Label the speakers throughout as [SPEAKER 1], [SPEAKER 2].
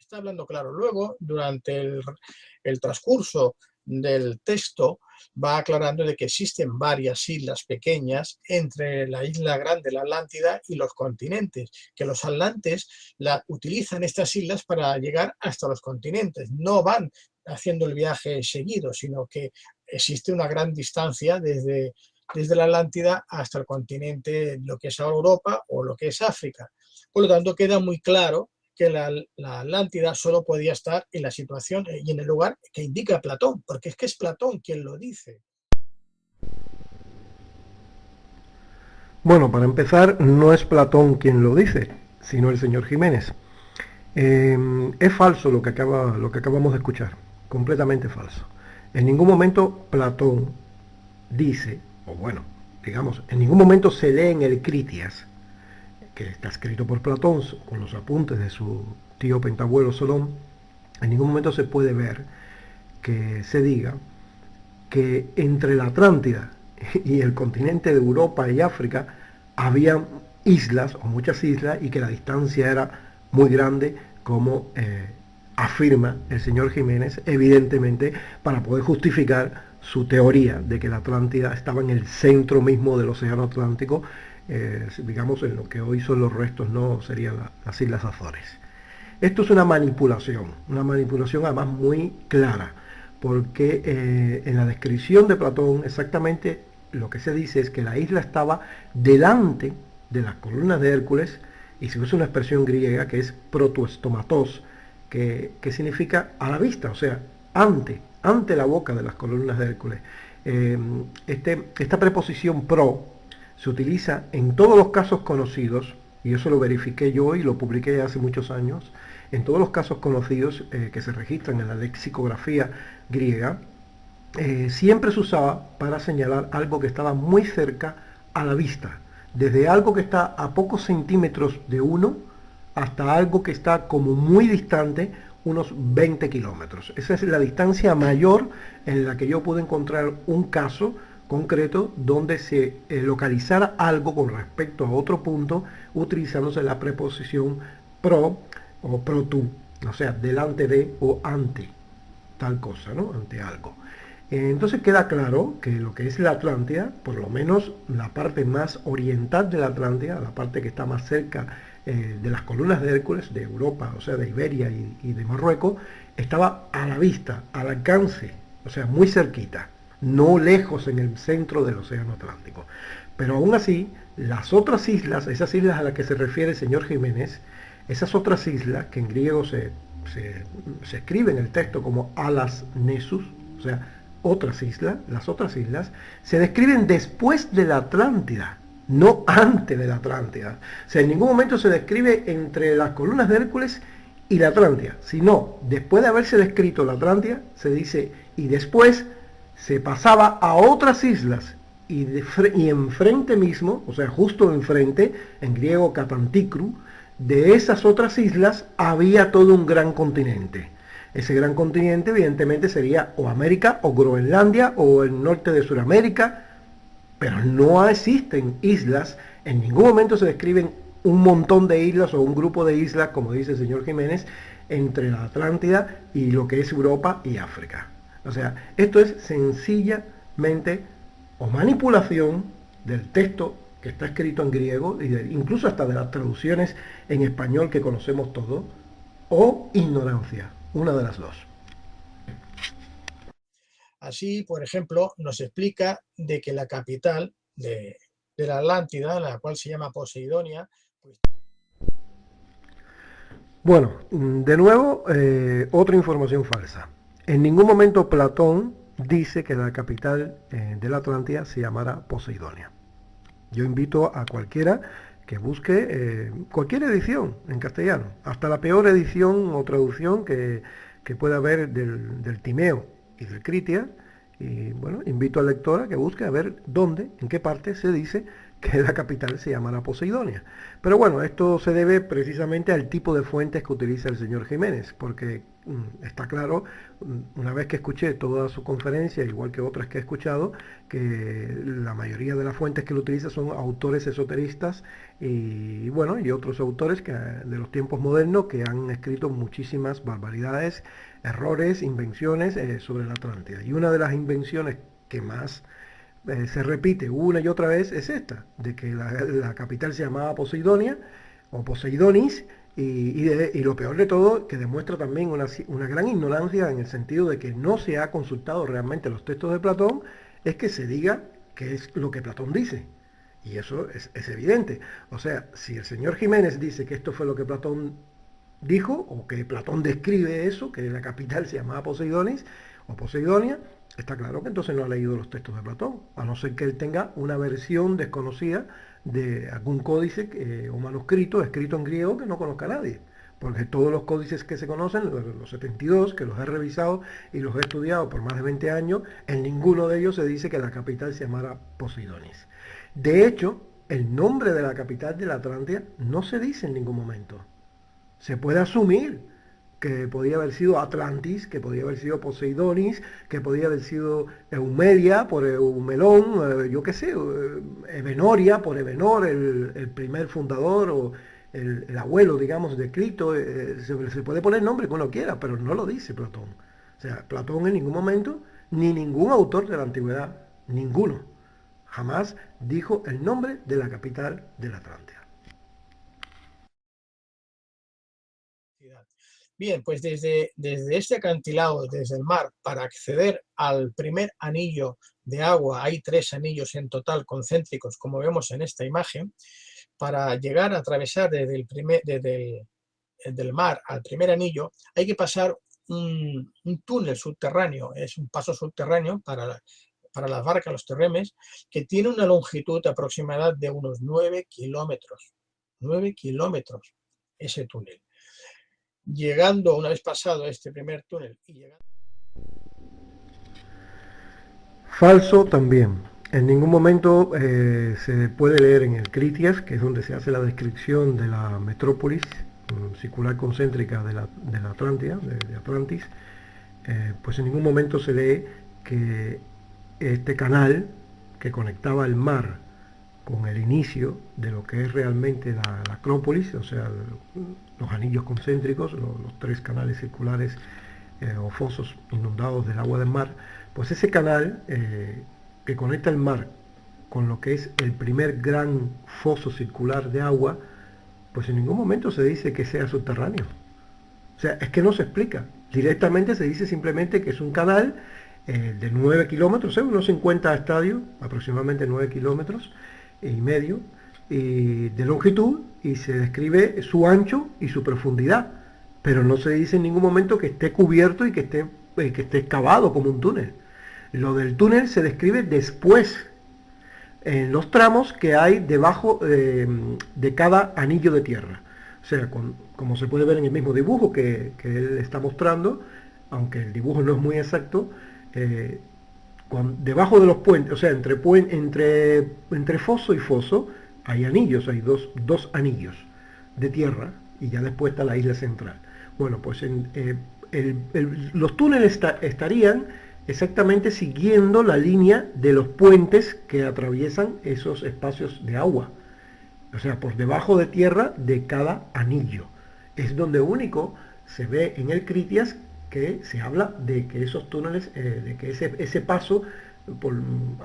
[SPEAKER 1] está hablando claro. Luego, durante el transcurso del texto, va aclarando de que existen varias islas pequeñas entre la isla grande, la Atlántida, y los continentes, que los atlantes utilizan estas islas para llegar hasta los continentes. No van haciendo el viaje seguido, sino que existe una gran distancia desde la Atlántida hasta el continente, lo que es ahora Europa o lo que es África. Por lo tanto, queda muy claro que la Atlántida solo podía estar en la situación y en el lugar que indica Platón, porque es que es Platón quien lo dice.
[SPEAKER 2] Bueno, para empezar, no es Platón quien lo dice, sino el señor Jiménez. Es falso lo que acabamos de escuchar, completamente falso. En ningún momento Platón dice, o bueno, digamos, en ningún momento se lee en el Critias, que está escrito por Platón con los apuntes de su tío pentabuelo Solón, en ningún momento se puede ver que se diga que entre la Atlántida y el continente de Europa y África había islas o muchas islas y que la distancia era muy grande como afirma el señor Jiménez, evidentemente para poder justificar su teoría de que la Atlántida estaba en el centro mismo del océano Atlántico, digamos en lo que hoy son los restos, no serían las Islas Azores. Esto es una manipulación además muy clara, porque en la descripción de Platón exactamente lo que se dice es que la isla estaba delante de las columnas de Hércules, y se usa una expresión griega que es protoestomatos, que significa a la vista, o sea, ante la boca de las columnas de Hércules. Esta preposición pro se utiliza en todos los casos conocidos, y eso lo verifiqué yo y lo publiqué hace muchos años, en todos los casos conocidos que se registran en la lexicografía griega, siempre se usaba para señalar algo que estaba muy cerca a la vista, desde algo que está a pocos centímetros de uno hasta algo que está como muy distante, unos 20 kilómetros. Esa es la distancia mayor en la que yo pude encontrar un caso concreto donde se localizara algo con respecto a otro punto utilizándose la preposición pro o pro tu, o sea, delante de o ante tal cosa, ¿no? Ante algo. Entonces queda claro que lo que es la Atlántida, por lo menos la parte más oriental de la Atlántida, la parte que está más cerca de las columnas de Hércules, de Europa, o sea, de Iberia y de Marruecos, estaba a la vista, al alcance, o sea, muy cerquita, no lejos en el centro del océano Atlántico. Pero aún así, las otras islas, esas islas a las que se refiere el señor Jiménez, esas otras islas, que en griego se escribe en el texto como alas nesus, o sea, otras islas, las otras islas, se describen después de la Atlántida, no antes de la Atlántida. O sea, en ningún momento se describe entre las columnas de Hércules y la Atlántida, sino después de haberse descrito la Atlántida, se dice, y después se pasaba a otras islas, y enfrente mismo, o sea, justo enfrente, en griego katantikru, de esas otras islas había todo un gran continente. Ese gran continente evidentemente sería o América o Groenlandia o el norte de Sudamérica, pero no existen islas, en ningún momento se describen un montón de islas o un grupo de islas, como dice el señor Jiménez, entre la Atlántida y lo que es Europa y África. O sea, esto es sencillamente o manipulación del texto que está escrito en griego, incluso hasta de las traducciones en español que conocemos todos, o ignorancia, una de las dos.
[SPEAKER 1] Así, por ejemplo, nos explica de que la capital de la Atlántida, la cual se llama Poseidonia, pues...
[SPEAKER 2] Bueno, de nuevo, otra información falsa. En ningún momento Platón dice que la capital de la Atlántida se llamara Poseidonia. Yo invito a cualquiera que busque cualquier edición en castellano, hasta la peor edición o traducción que pueda haber del Timeo y del Critias. Y bueno, invito al lector a que busque a ver dónde, en qué parte se dice que la capital se llamara Poseidonia. Pero bueno, esto se debe precisamente al tipo de fuentes que utiliza el señor Jiménez, porque está claro, una vez que escuché toda su conferencia, igual que otras que he escuchado, que la mayoría de las fuentes que él utiliza son autores esoteristas y bueno, y otros autores de los tiempos modernos que han escrito muchísimas barbaridades, errores, invenciones sobre la Atlántida. Y una de las invenciones que más se repite una y otra vez es esta, de que la capital se llamaba Poseidonia o Poseidonis y lo peor de todo, que demuestra también una gran ignorancia en el sentido de que no se ha consultado realmente los textos de Platón, es que se diga que es lo que Platón dice. Y eso es evidente. O sea, si el señor Jiménez dice que esto fue lo que Platón dijo, o que Platón describe eso, que la capital se llamaba Poseidonis o Poseidonia, está claro que entonces no ha leído los textos de Platón, a no ser que él tenga una versión desconocida de algún códice o manuscrito escrito en griego que no conozca a nadie. Porque todos los códices que se conocen, los 72, que los he revisado y los he estudiado por más de 20 años, en ninguno de ellos se dice que la capital se llamara Poseidonis. De hecho, el nombre de la capital de la Atlántida no se dice en ningún momento. Se puede asumir que podía haber sido Atlantis, que podía haber sido Poseidonis, que podía haber sido Eumedia por Eumelón, yo qué sé, Evenoria por Evenor, el primer fundador o el abuelo, digamos, de Crito. Se puede poner el nombre que uno quiera, pero no lo dice Platón. O sea, Platón en ningún momento, ni ningún autor de la antigüedad, ninguno, jamás dijo el nombre de la capital de la Atlántida.
[SPEAKER 1] Bien, pues desde este acantilado, desde el mar, para acceder al primer anillo de agua, hay 3 anillos en total concéntricos, como vemos en esta imagen. Para llegar a atravesar desde el mar al primer anillo, hay que pasar un túnel subterráneo, es un paso subterráneo para las barcas, los terremes, que tiene una longitud aproximada de unos 9 kilómetros. 9 kilómetros ese túnel. Llegando, una vez pasado este primer túnel y llegando...
[SPEAKER 2] Falso también. En ningún momento se puede leer en el Critias, que es donde se hace la descripción de la metrópolis circular concéntrica de la Atlántida, de Atlantis, pues en ningún momento se lee que este canal que conectaba el mar con el inicio de lo que es realmente la Acrópolis, o sea, los anillos concéntricos, los 3 canales circulares o fosos inundados del agua del mar, pues ese canal que conecta el mar con lo que es el primer gran foso circular de agua, pues en ningún momento se dice que sea subterráneo. O sea, es que no se explica. Directamente se dice simplemente que es un canal de 9 kilómetros, unos 50 estadios, aproximadamente 9 kilómetros y medio de longitud, y se describe su ancho y su profundidad, pero no se dice en ningún momento que esté cubierto y que esté excavado como un túnel. Lo del túnel se describe después, en los tramos que hay debajo de cada anillo de tierra. O sea, como se puede ver en el mismo dibujo que él está mostrando, aunque el dibujo no es muy exacto, debajo de los puentes, o sea, entre foso y foso, hay anillos, hay dos anillos de tierra, y ya después está la isla central. Bueno, pues los túneles estarían exactamente siguiendo la línea de los puentes que atraviesan esos espacios de agua. O sea, por debajo de tierra de cada anillo. Es donde único se ve en el Critias que se habla de que esos túneles, de que ese paso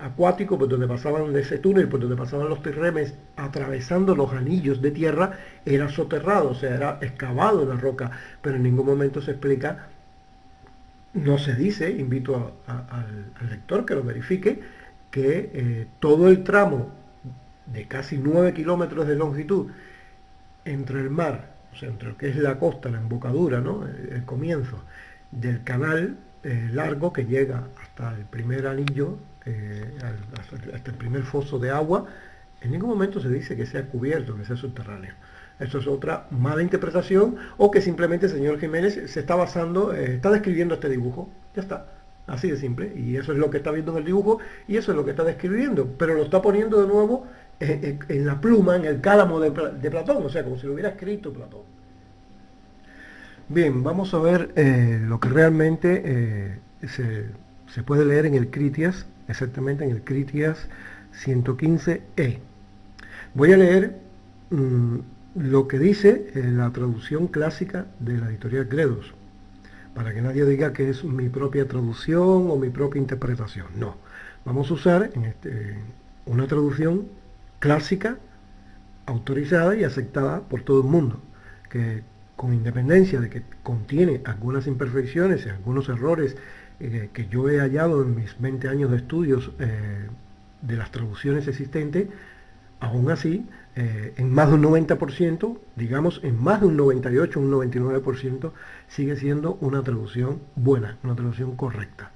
[SPEAKER 2] acuático, por donde pasaban ese túnel, por donde pasaban los terremes, atravesando los anillos de tierra, era soterrado, o sea, era excavado en la roca, pero en ningún momento se explica, no se dice, invito al lector que lo verifique, que todo el tramo de casi 9 kilómetros de longitud entre el mar, o sea, entre lo que es la costa, la embocadura, ¿no?, el comienzo del canal largo que llega hasta el primer anillo, hasta el primer foso de agua, en ningún momento se dice que sea cubierto, que sea subterráneo. Esto es otra mala interpretación, o que simplemente el señor Jiménez se está basando, está describiendo este dibujo, ya está, así de simple, y eso es lo que está viendo en el dibujo, y eso es lo que está describiendo, pero lo está poniendo de nuevo en la pluma, en el cálamo de Platón, o sea, como si lo hubiera escrito Platón. Bien, vamos a ver lo que realmente se puede leer en el Critias, exactamente en el Critias 115e. Voy a leer mmm, lo que dice la traducción clásica de la editorial Gredos, para que nadie diga que es mi propia traducción o mi propia interpretación. No, vamos a usar una traducción clásica, autorizada y aceptada por todo el mundo, que con independencia de que contiene algunas imperfecciones y algunos errores que yo he hallado en mis 20 años de estudios de las traducciones existentes, aún así, en más de un 90%, digamos en más de un 98, un 99%, sigue siendo una traducción buena, una traducción correcta.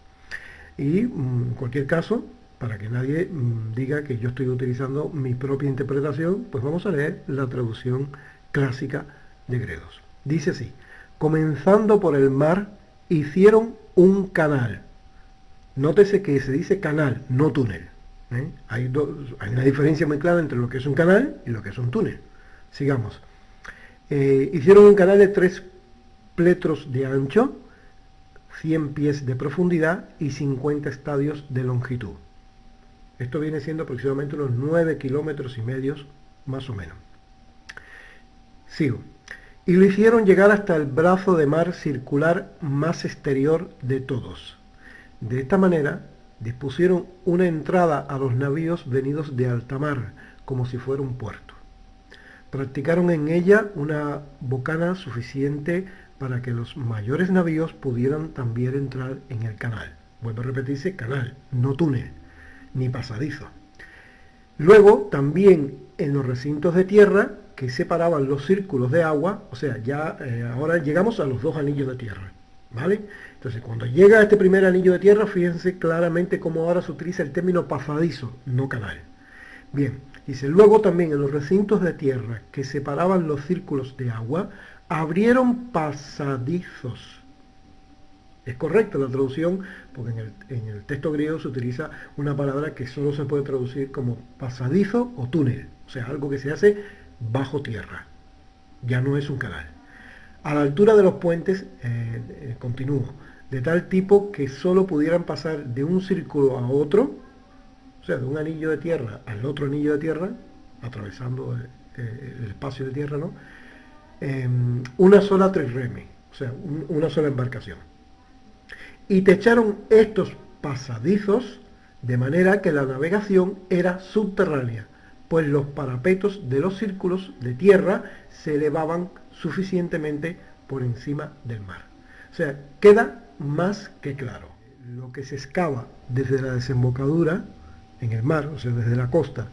[SPEAKER 2] Y en cualquier caso, para que nadie diga que yo estoy utilizando mi propia interpretación, pues vamos a leer la traducción clásica de Gredos. Dice así: comenzando por el mar, hicieron un canal. Nótese que se dice canal, no túnel. Hay una diferencia muy clara entre lo que es un canal y lo que es un túnel. Sigamos. Hicieron un canal de 3 pletros de ancho, 100 pies de profundidad y 50 estadios de longitud. Esto viene siendo aproximadamente unos 9 kilómetros y medio, más o menos. Sigo. Y lo hicieron llegar hasta el brazo de mar circular más exterior de todos. De esta manera, dispusieron una entrada a los navíos venidos de alta mar, como si fuera un puerto. Practicaron en ella una bocana suficiente para que los mayores navíos pudieran también entrar en el canal. Vuelvo a repetirse, canal, no túnel, ni pasadizo. Luego, también en los recintos de tierra que separaban los círculos de agua, o sea, ya ahora llegamos a los 2 anillos de tierra, ¿vale? Entonces, cuando llega a este primer anillo de tierra, fíjense claramente cómo ahora se utiliza el término pasadizo, no canal. Bien, dice, luego también en los recintos de tierra que separaban los círculos de agua, abrieron pasadizos. Es correcta la traducción, porque en el texto griego se utiliza una palabra que solo se puede traducir como pasadizo o túnel, o sea, algo que se hace bajo tierra, ya no es un canal. A la altura de los puentes, continúo, de tal tipo que solo pudieran pasar de un círculo a otro, o sea, de un anillo de tierra al otro anillo de tierra, atravesando el espacio de tierra, ¿no? Una sola trireme, o sea, una sola embarcación. Y techaron estos pasadizos de manera que la navegación era subterránea, pues los parapetos de los círculos de tierra se elevaban suficientemente por encima del mar. O sea, queda más que claro. Lo que se excava desde la desembocadura en el mar, o sea, desde la costa,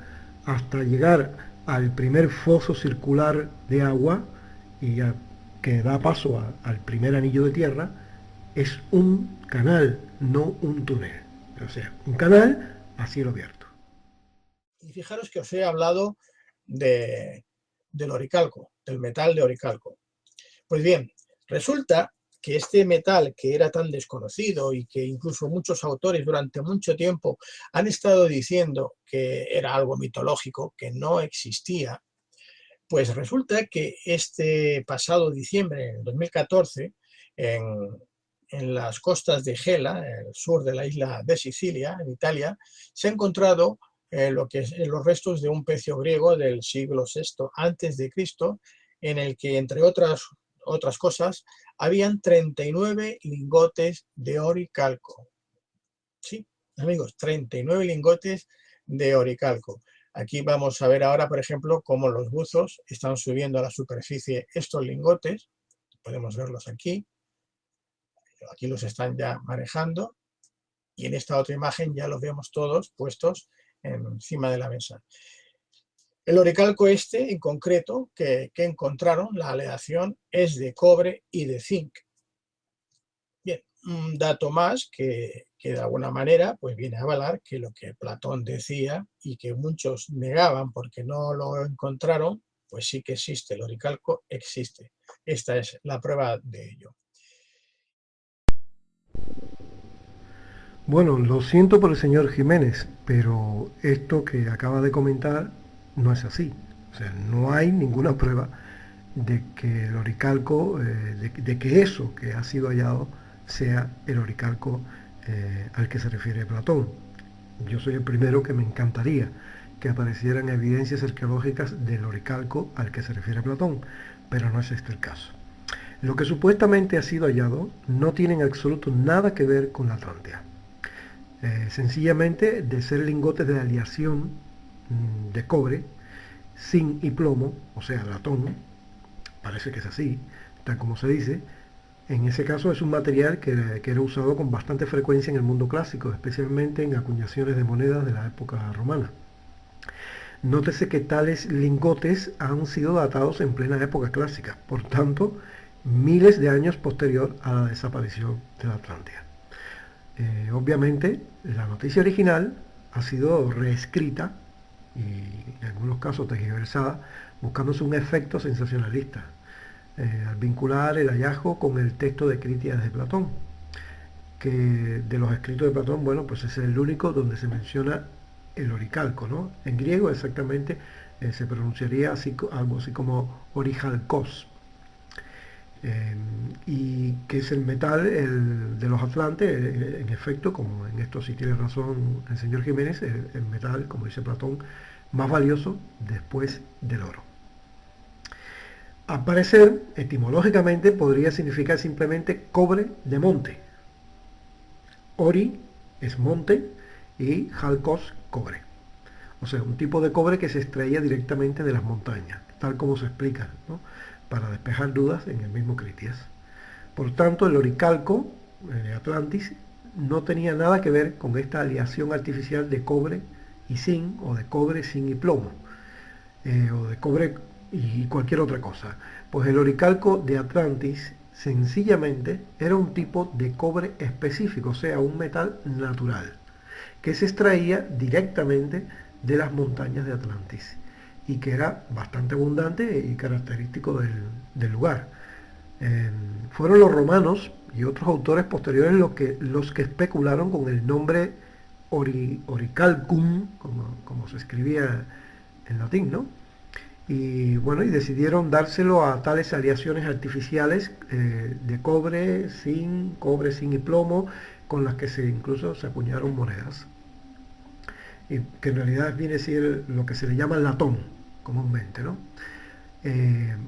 [SPEAKER 2] hasta llegar al primer foso circular de agua que da paso al primer anillo de tierra, es un canal, no un túnel. O sea, un canal a cielo abierto.
[SPEAKER 1] Y fijaros que os he hablado del oricalco, del metal de oricalco. Pues bien, resulta que este metal que era tan desconocido y que incluso muchos autores durante mucho tiempo han estado diciendo que era algo mitológico, que no existía, pues resulta que este pasado diciembre, en 2014, en las costas de Gela, en el sur de la isla de Sicilia, en Italia, se ha encontrado lo que es los restos de un pecio griego del siglo VI antes de Cristo, en el que, entre otras cosas, habían 39 lingotes de oricalco. Sí, amigos, 39 lingotes de oricalco. Aquí vamos a ver ahora, por ejemplo, cómo los buzos están subiendo a la superficie estos lingotes. Podemos verlos aquí. Aquí los están ya manejando. Y en esta otra imagen ya los vemos todos puestos encima de la mesa. El oricalco este, en concreto, que encontraron, la aleación es de cobre y de zinc. Bien, un dato más que de alguna manera pues viene a avalar que lo que Platón decía y que muchos negaban porque no lo encontraron, pues sí que existe, el oricalco existe. Esta es la prueba de ello.
[SPEAKER 2] Bueno, lo siento por el señor Jiménez, pero esto que acaba de comentar no es así. O sea, no hay ninguna prueba de que el oricalco, de que eso que ha sido hallado sea el oricalco al que se refiere Platón. Yo soy el primero que me encantaría que aparecieran evidencias arqueológicas del oricalco al que se refiere Platón, pero no es este el caso. Lo que supuestamente ha sido hallado no tiene en absoluto nada que ver con la Atlántida. Sencillamente, de ser lingotes de aleación de cobre, zinc y plomo, o sea, latón, parece que es así, tal como se dice. En ese caso es un material que era usado con bastante frecuencia en el mundo clásico, especialmente en acuñaciones de monedas de la época romana. Nótese que tales lingotes han sido datados en plena época clásica, por tanto, miles de años posterior a la desaparición de la Atlántida. Obviamente, la noticia original ha sido reescrita y en algunos casos tergiversada, buscándose un efecto sensacionalista, al vincular el hallazgo con el texto de Crítidas de Platón, que de los escritos de Platón, bueno, pues es el único donde se menciona el oricalco, ¿no? En griego exactamente se pronunciaría así, algo así como orijalcos, y que es el metal de los atlantes, en efecto, como en esto sí tiene razón el señor Jiménez, el metal, como dice Platón, más valioso después del oro. Al parecer, etimológicamente podría significar simplemente cobre de monte. Ori es monte y jalcos cobre. O sea, un tipo de cobre que se extraía directamente de las montañas, tal como se explica, ¿no? Para despejar dudas en el mismo Critias. Por tanto, el oricalco de Atlantis no tenía nada que ver con esta aleación artificial de cobre y zinc, o de cobre, zinc y plomo, o de cobre y cualquier otra cosa. Pues el oricalco de Atlantis sencillamente era un tipo de cobre específico, o sea, un metal natural, que se extraía directamente de las montañas de Atlantis y que era bastante abundante y característico del lugar. Fueron los romanos y otros autores posteriores los que especularon con el nombre oricalcum, como se escribía en latín, ¿no? Y bueno, y decidieron dárselo a tales aleaciones artificiales de cobre, zinc y plomo, con las que incluso se acuñaron monedas. Y que en realidad viene a ser lo que se le llama latón comúnmente, ¿no?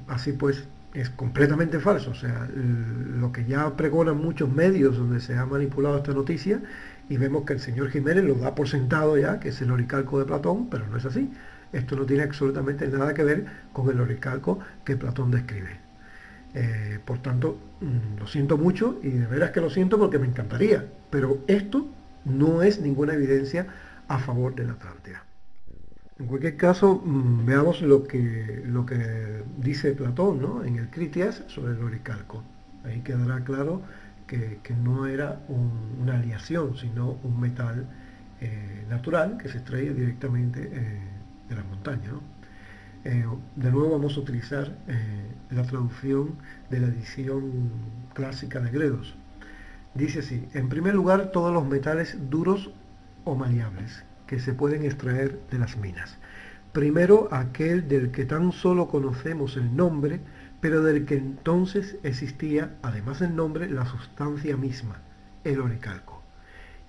[SPEAKER 2] Así pues, es completamente falso. O sea, lo que ya pregonan muchos medios donde se ha manipulado esta noticia, y vemos que el señor Jiménez lo da por sentado ya, que es el oricalco de Platón, pero no es así. Esto no tiene absolutamente nada que ver con el oricalco que Platón describe. Por tanto, lo siento mucho, y de veras que lo siento porque me encantaría, pero esto no es ninguna evidencia a favor de la Atlántida. En cualquier caso, veamos lo que dice Platón, ¿no? En el Critias sobre el oricalco. Ahí quedará claro que no era una aleación, sino un metal natural que se extraía directamente de las montañas, ¿no? De nuevo vamos a utilizar la traducción de la edición clásica de Gredos. Dice así: en primer lugar, todos los metales duros o maleables que se pueden extraer de las minas. Primero, aquel del que tan solo conocemos el nombre, pero del que entonces existía, además del nombre, la sustancia misma, el oricalco.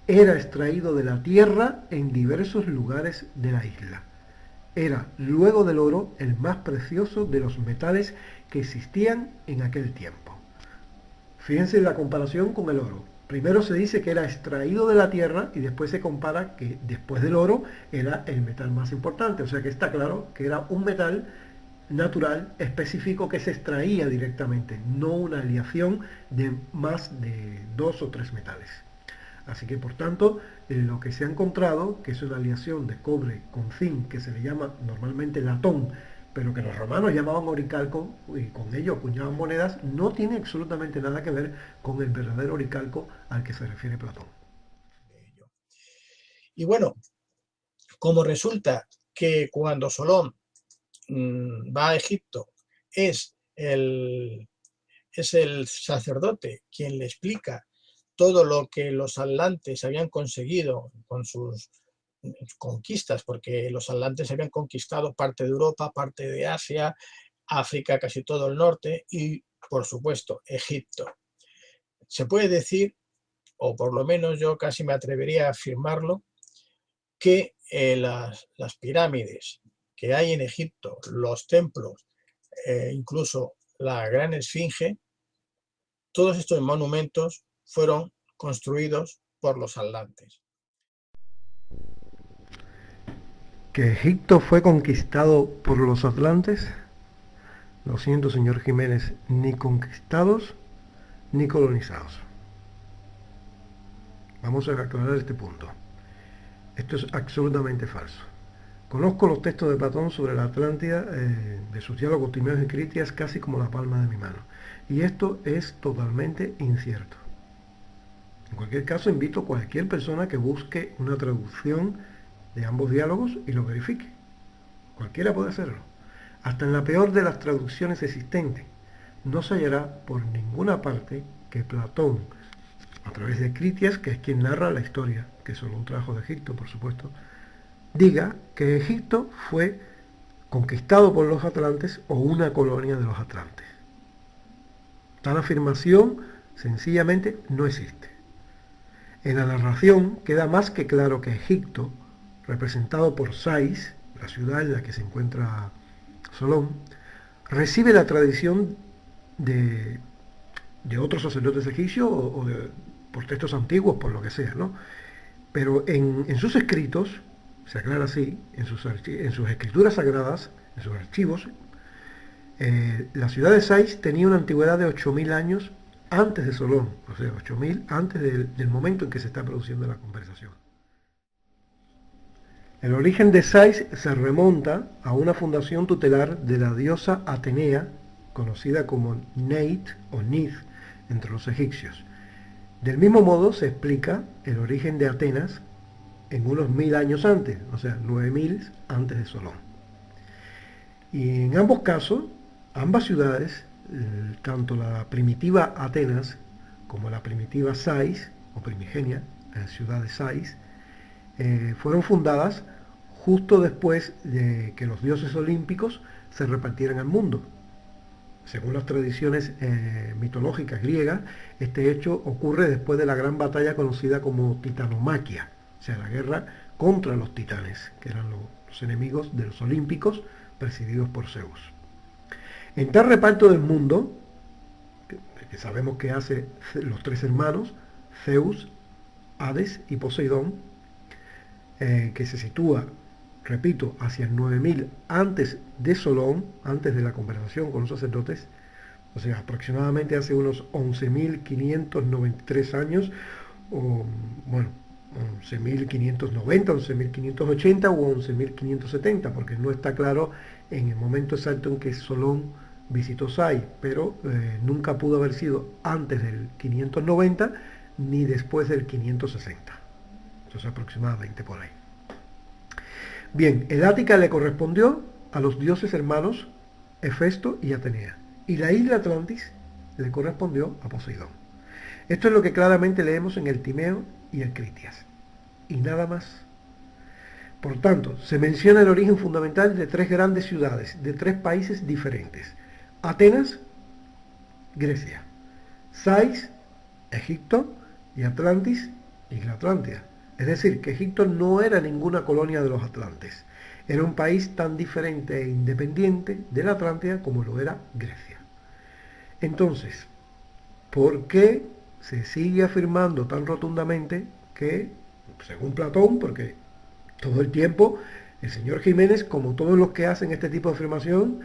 [SPEAKER 2] Era extraído de la tierra en diversos lugares de la isla. Era, luego del oro, el más precioso de los metales que existían en aquel tiempo. Fíjense la comparación con el oro. Primero se dice que era extraído de la tierra y después se compara que después del oro era el metal más importante. O sea que está claro que era un metal natural específico que se extraía directamente, no una aleación de más de 2 o 3 metales. Así que por tanto, lo que se ha encontrado, que es una aleación de cobre con zinc, que se le llama normalmente latón, pero que los romanos llamaban oricalco y con ello acuñaban monedas, no tiene absolutamente nada que ver con el verdadero oricalco al que se refiere Platón.
[SPEAKER 1] Y bueno, como resulta que cuando Solón va a Egipto es el sacerdote quien le explica todo lo que los atlantes habían conseguido con sus conquistas, porque los atlantes habían conquistado parte de Europa, parte de Asia, África, casi todo el norte y, por supuesto, Egipto. Se puede decir, o por lo menos yo casi me atrevería a afirmarlo, que las pirámides que hay en Egipto, los templos, incluso la Gran Esfinge, todos estos monumentos fueron construidos por los atlantes.
[SPEAKER 2] ¿Que Egipto fue conquistado por los atlantes? Lo siento, señor Jiménez, ni conquistados ni colonizados. Vamos a aclarar este punto. Esto es absolutamente falso. Conozco los textos de Platón sobre la Atlántida, de sus diálogos Timeos y Critias, casi como la palma de mi mano. Y esto es totalmente incierto. En cualquier caso, invito a cualquier persona que busque una traducción de ambos diálogos y lo verifique. Cualquiera puede hacerlo. Hasta en la peor de las traducciones existentes, no se hallará por ninguna parte que Platón, a través de Critias, que es quien narra la historia, que Solón trajo de Egipto, por supuesto, diga que Egipto fue conquistado por los atlantes o una colonia de los atlantes. Tal afirmación sencillamente no existe. En la narración queda más que claro que Egipto, representado por Sais, la ciudad en la que se encuentra Solón, recibe la tradición de otros sacerdotes egipcios o por textos antiguos, por lo que sea, ¿no? Pero en sus escritos, se aclara así, en sus escrituras sagradas, en sus archivos, la ciudad de Sais tenía una antigüedad de 8.000 años antes de Solón, o sea, 8.000 antes del momento en que se está produciendo la conversación. El origen de Sais se remonta a una fundación tutelar de la diosa Atenea, conocida como Neit o Nith entre los egipcios. Del mismo modo se explica el origen de Atenas en unos 1.000 años antes, o sea, 9.000 antes de Solón. Y en ambos casos, ambas ciudades, tanto la primitiva Atenas como la primitiva Sais, o primigenia, la ciudad de Sais, fueron fundadas justo después de que los dioses olímpicos se repartieran al mundo. Según las tradiciones mitológicas griegas, este hecho ocurre después de la gran batalla conocida como Titanomaquia, o sea, la guerra contra los titanes, que eran los enemigos de los olímpicos, presididos por Zeus. En tal reparto del mundo, que sabemos que hace los tres hermanos, Zeus, Hades y Poseidón, que se sitúa, repito, hacia el 9000 antes de Solón, antes de la conversación con los sacerdotes, o sea, aproximadamente hace unos 11.593 años, o bueno, 11.590, 11.580 o 11.570, porque no está claro en el momento exacto en que Solón visitó Sais, pero nunca pudo haber sido antes del 590 ni después del 560. Entonces aproximadamente por ahí. Bien, el Ática le correspondió a los dioses hermanos Hefesto y Atenea, y la isla Atlantis le correspondió a Poseidón. Esto es lo que claramente leemos en el Timeo y el Critias, y nada más. Por tanto, se menciona el origen fundamental de tres grandes ciudades, de tres países diferentes. Atenas, Grecia. Sais, Egipto, y Atlantis, Isla Atlántida. Es decir, que Egipto no era ninguna colonia de los atlantes. Era un país tan diferente e independiente de la Atlántida como lo era Grecia. Entonces, ¿por qué se sigue afirmando tan rotundamente que, según Platón, porque todo el tiempo el señor Jiménez, como todos los que hacen este tipo de afirmación,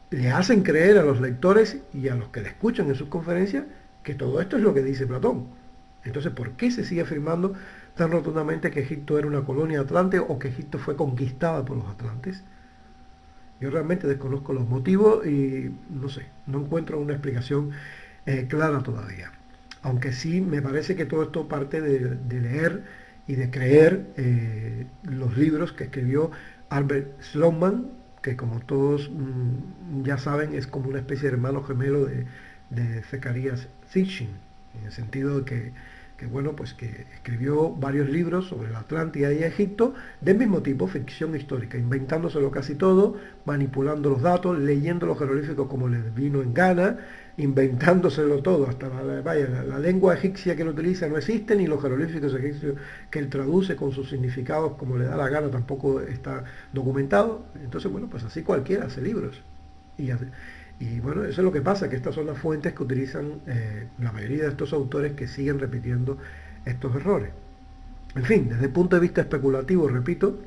[SPEAKER 2] le hacen creer a los lectores y a los que le escuchan en sus conferencias que todo esto es lo que dice Platón? Entonces, ¿por qué se sigue afirmando tan rotundamente que Egipto era una colonia atlante o que Egipto fue conquistada por los atlantes? Yo realmente desconozco los motivos y no sé, no encuentro una explicación clara todavía. Aunque sí me parece que todo esto parte de leer y de creer los libros que escribió Albert Sloman, que como todos ya saben es como una especie de hermano gemelo de Zacarías Sitchin, en el sentido de que que bueno, pues que escribió varios libros sobre la Atlántida y Egipto del mismo tipo, ficción histórica, inventándoselo casi todo, manipulando los datos, leyendo los jeroglíficos como les vino en gana, inventándoselo todo, hasta la lengua egipcia que él utiliza no existe, ni los jeroglíficos egipcios que él traduce con sus significados como le da la gana tampoco está documentado. Entonces, bueno, pues así cualquiera hace libros. Y, y bueno, eso es lo que pasa, que estas son las fuentes que utilizan la mayoría de estos autores que siguen repitiendo estos errores. En fin, desde el punto de vista especulativo, repito,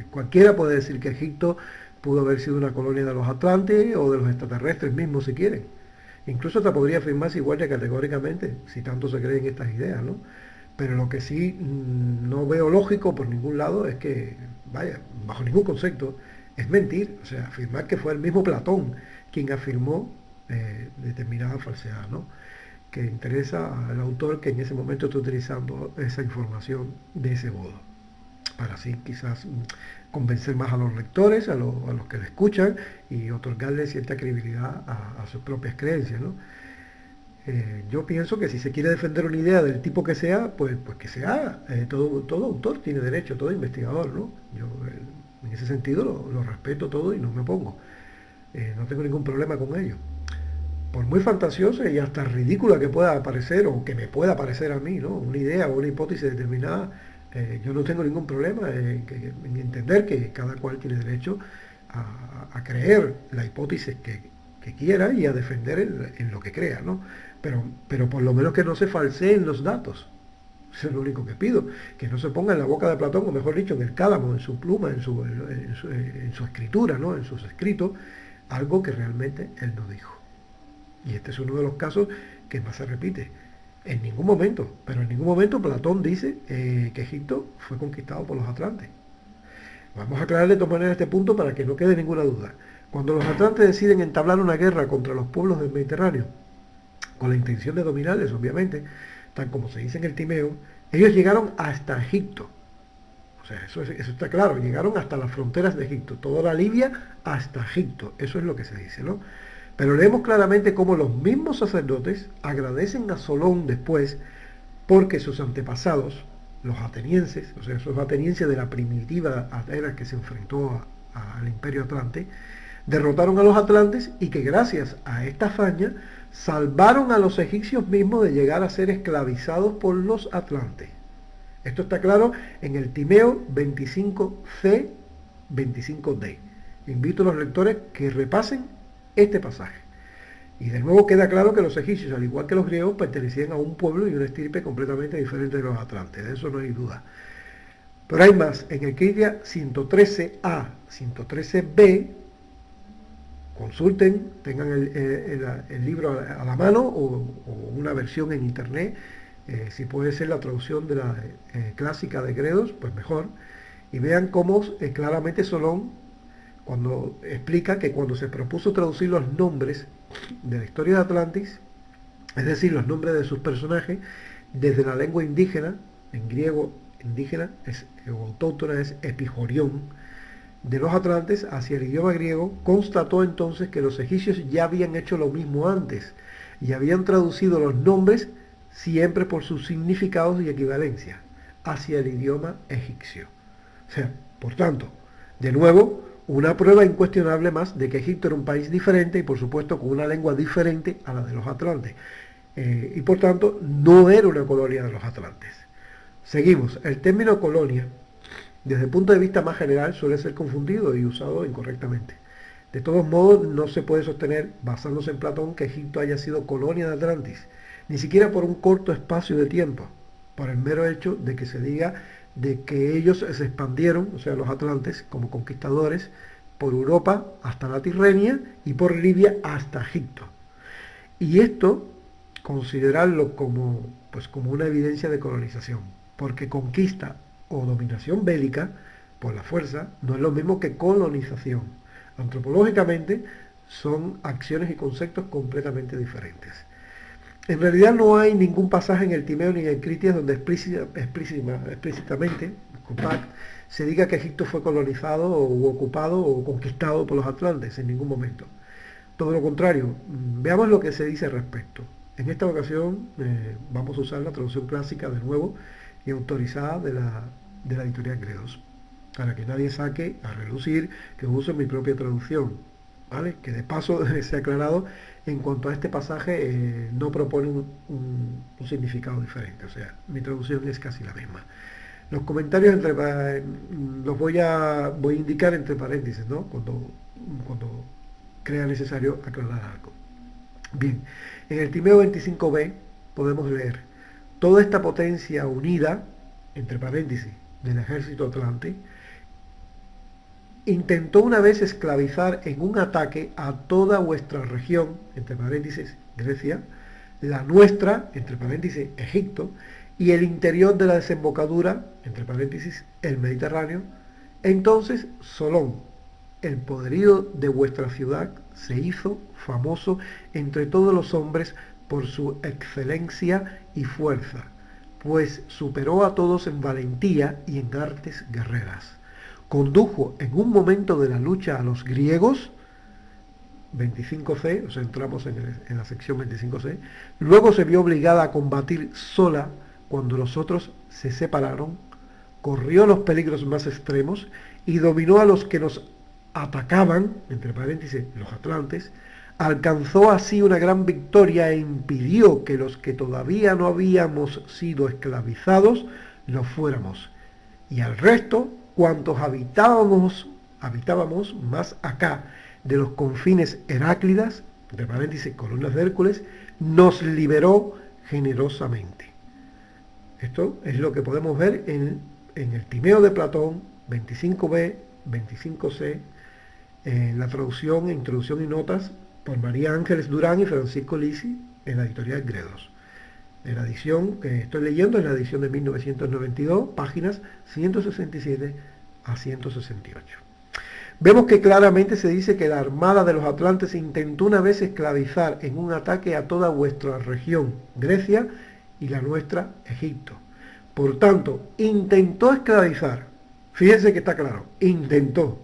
[SPEAKER 2] cualquiera puede decir que Egipto pudo haber sido una colonia de los atlantes o de los extraterrestres mismos si quieren. Incluso hasta podría afirmarse igual de categóricamente, si tanto se creen estas ideas, ¿no? Pero lo que sí no veo lógico por ningún lado es que, vaya, bajo ningún concepto, es mentir. O sea, afirmar que fue el mismo Platón quien afirmó determinada falsedad, ¿no? Que interesa al autor que en ese momento está utilizando esa información de ese modo, para así quizás convencer más a los lectores, a los que le escuchan y otorgarle cierta credibilidad a sus propias creencias, ¿no? Yo pienso que si se quiere defender una idea del tipo que sea, pues que se haga. Todo autor tiene derecho, todo investigador, ¿no? Yo en ese sentido lo respeto todo y no me opongo. No tengo ningún problema con ello. Por muy fantasiosa y hasta ridícula que pueda parecer, o que me pueda parecer a mí, ¿no? Una idea o una hipótesis determinada, yo no tengo ningún problema en entender que cada cual tiene derecho a creer la hipótesis que quiera y a defender en lo que crea, ¿no? Pero por lo menos que no se falseen los datos. Eso es lo único que pido. Que no se ponga en la boca de Platón, o mejor dicho, en el cálamo, en su pluma, en su escritura, ¿no? En sus escritos, algo que realmente él no dijo. Y este es uno de los casos que más se repite. En ningún momento, pero en ningún momento Platón dice que Egipto fue conquistado por los atlantes. Vamos a aclarar de todas maneras este punto para que no quede ninguna duda. Cuando los atlantes deciden entablar una guerra contra los pueblos del Mediterráneo, con la intención de dominarles, obviamente, tal como se dice en el Timeo, ellos llegaron hasta Egipto. O sea, eso está claro, llegaron hasta las fronteras de Egipto, toda la Libia hasta Egipto, eso es lo que se dice, ¿no? Pero leemos claramente cómo los mismos sacerdotes agradecen a Solón después porque sus antepasados, los atenienses, o sea, esos atenienses de la primitiva Atenas que se enfrentó al Imperio Atlante, derrotaron a los atlantes y que gracias a esta hazaña salvaron a los egipcios mismos de llegar a ser esclavizados por los atlantes. Esto está claro en el Timeo 25c, 25d. Invito a los lectores que repasen este pasaje. Y de nuevo queda claro que los egipcios, al igual que los griegos, pertenecían a un pueblo y una estirpe completamente diferente de los atlantes. De eso no hay duda. Pero hay más. En el Critia 113a, 113b, consulten, tengan el libro a la mano o una versión en internet, si puede ser la traducción de la clásica de Gredos, pues mejor, y vean cómo claramente Solón, cuando explica que cuando se propuso traducir los nombres de la historia de Atlantis, es decir, los nombres de sus personajes, desde la lengua indígena, en griego indígena, o autóctona es epijorión, de los atlantes hacia el idioma griego, constató entonces que los egipcios ya habían hecho lo mismo antes y habían traducido los nombres siempre por sus significados y equivalencia hacia el idioma egipcio. O sea, por tanto, de nuevo, una prueba incuestionable más de que Egipto era un país diferente y por supuesto con una lengua diferente a la de los atlantes. Y por tanto, no era una colonia de los atlantes. Seguimos. El término colonia, desde el punto de vista más general, suele ser confundido y usado incorrectamente. De todos modos, no se puede sostener, basándose en Platón, que Egipto haya sido colonia de Atlantis, ni siquiera por un corto espacio de tiempo, por el mero hecho de que se diga de que ellos se expandieron, o sea, los atlantes, como conquistadores, por Europa hasta la Tirrenia y por Libia hasta Egipto. Y esto, considerarlo como una evidencia de colonización, porque conquista o dominación bélica por la fuerza no es lo mismo que colonización. Antropológicamente son acciones y conceptos completamente diferentes. En realidad no hay ningún pasaje en el Timeo ni en el Critias donde explícitamente se diga que Egipto fue colonizado o ocupado o conquistado por los atlantes, en ningún momento. Todo lo contrario, veamos lo que se dice al respecto. En esta ocasión vamos a usar la traducción clásica de nuevo y autorizada de la editorial Gredos, para que nadie saque a relucir que uso mi propia traducción, ¿vale? Que de paso se ha aclarado, en cuanto a este pasaje no propone un significado diferente, o sea, mi traducción es casi la misma. Los comentarios los voy a indicar entre paréntesis, ¿no? Cuando crea necesario aclarar algo. Bien, en el Timeo 25b podemos leer: toda esta potencia unida, entre paréntesis, del ejército atlante, intentó una vez esclavizar en un ataque a toda vuestra región, entre paréntesis, Grecia, la nuestra, entre paréntesis, Egipto, y el interior de la desembocadura, entre paréntesis, el Mediterráneo. Entonces Solón, el poderío de vuestra ciudad, se hizo famoso entre todos los hombres por su excelencia y fuerza, pues superó a todos en valentía y en artes guerreras. Condujo en un momento de la lucha a los griegos, 25c, o sea, entramos en la sección 25c, luego se vio obligada a combatir sola cuando los otros se separaron, corrió los peligros más extremos y dominó a los que nos atacaban, entre paréntesis, los atlantes, alcanzó así una gran victoria e impidió que los que todavía no habíamos sido esclavizados lo fuéramos, y al resto, cuantos habitábamos más acá de los confines Heráclidas, entre paréntesis, columnas de Hércules, nos liberó generosamente. Esto es lo que podemos ver en el Timeo de Platón, 25b, 25c, en la traducción, introducción y notas por María Ángeles Durán y Francisco Lisi en la editorial Gredos. En la edición que estoy leyendo es la edición de 1992, páginas 167 a 168. Vemos que claramente se dice que la armada de los atlantes intentó una vez esclavizar en un ataque a toda vuestra región, Grecia, y la nuestra, Egipto. Por tanto, intentó esclavizar. Fíjense que está claro, intentó.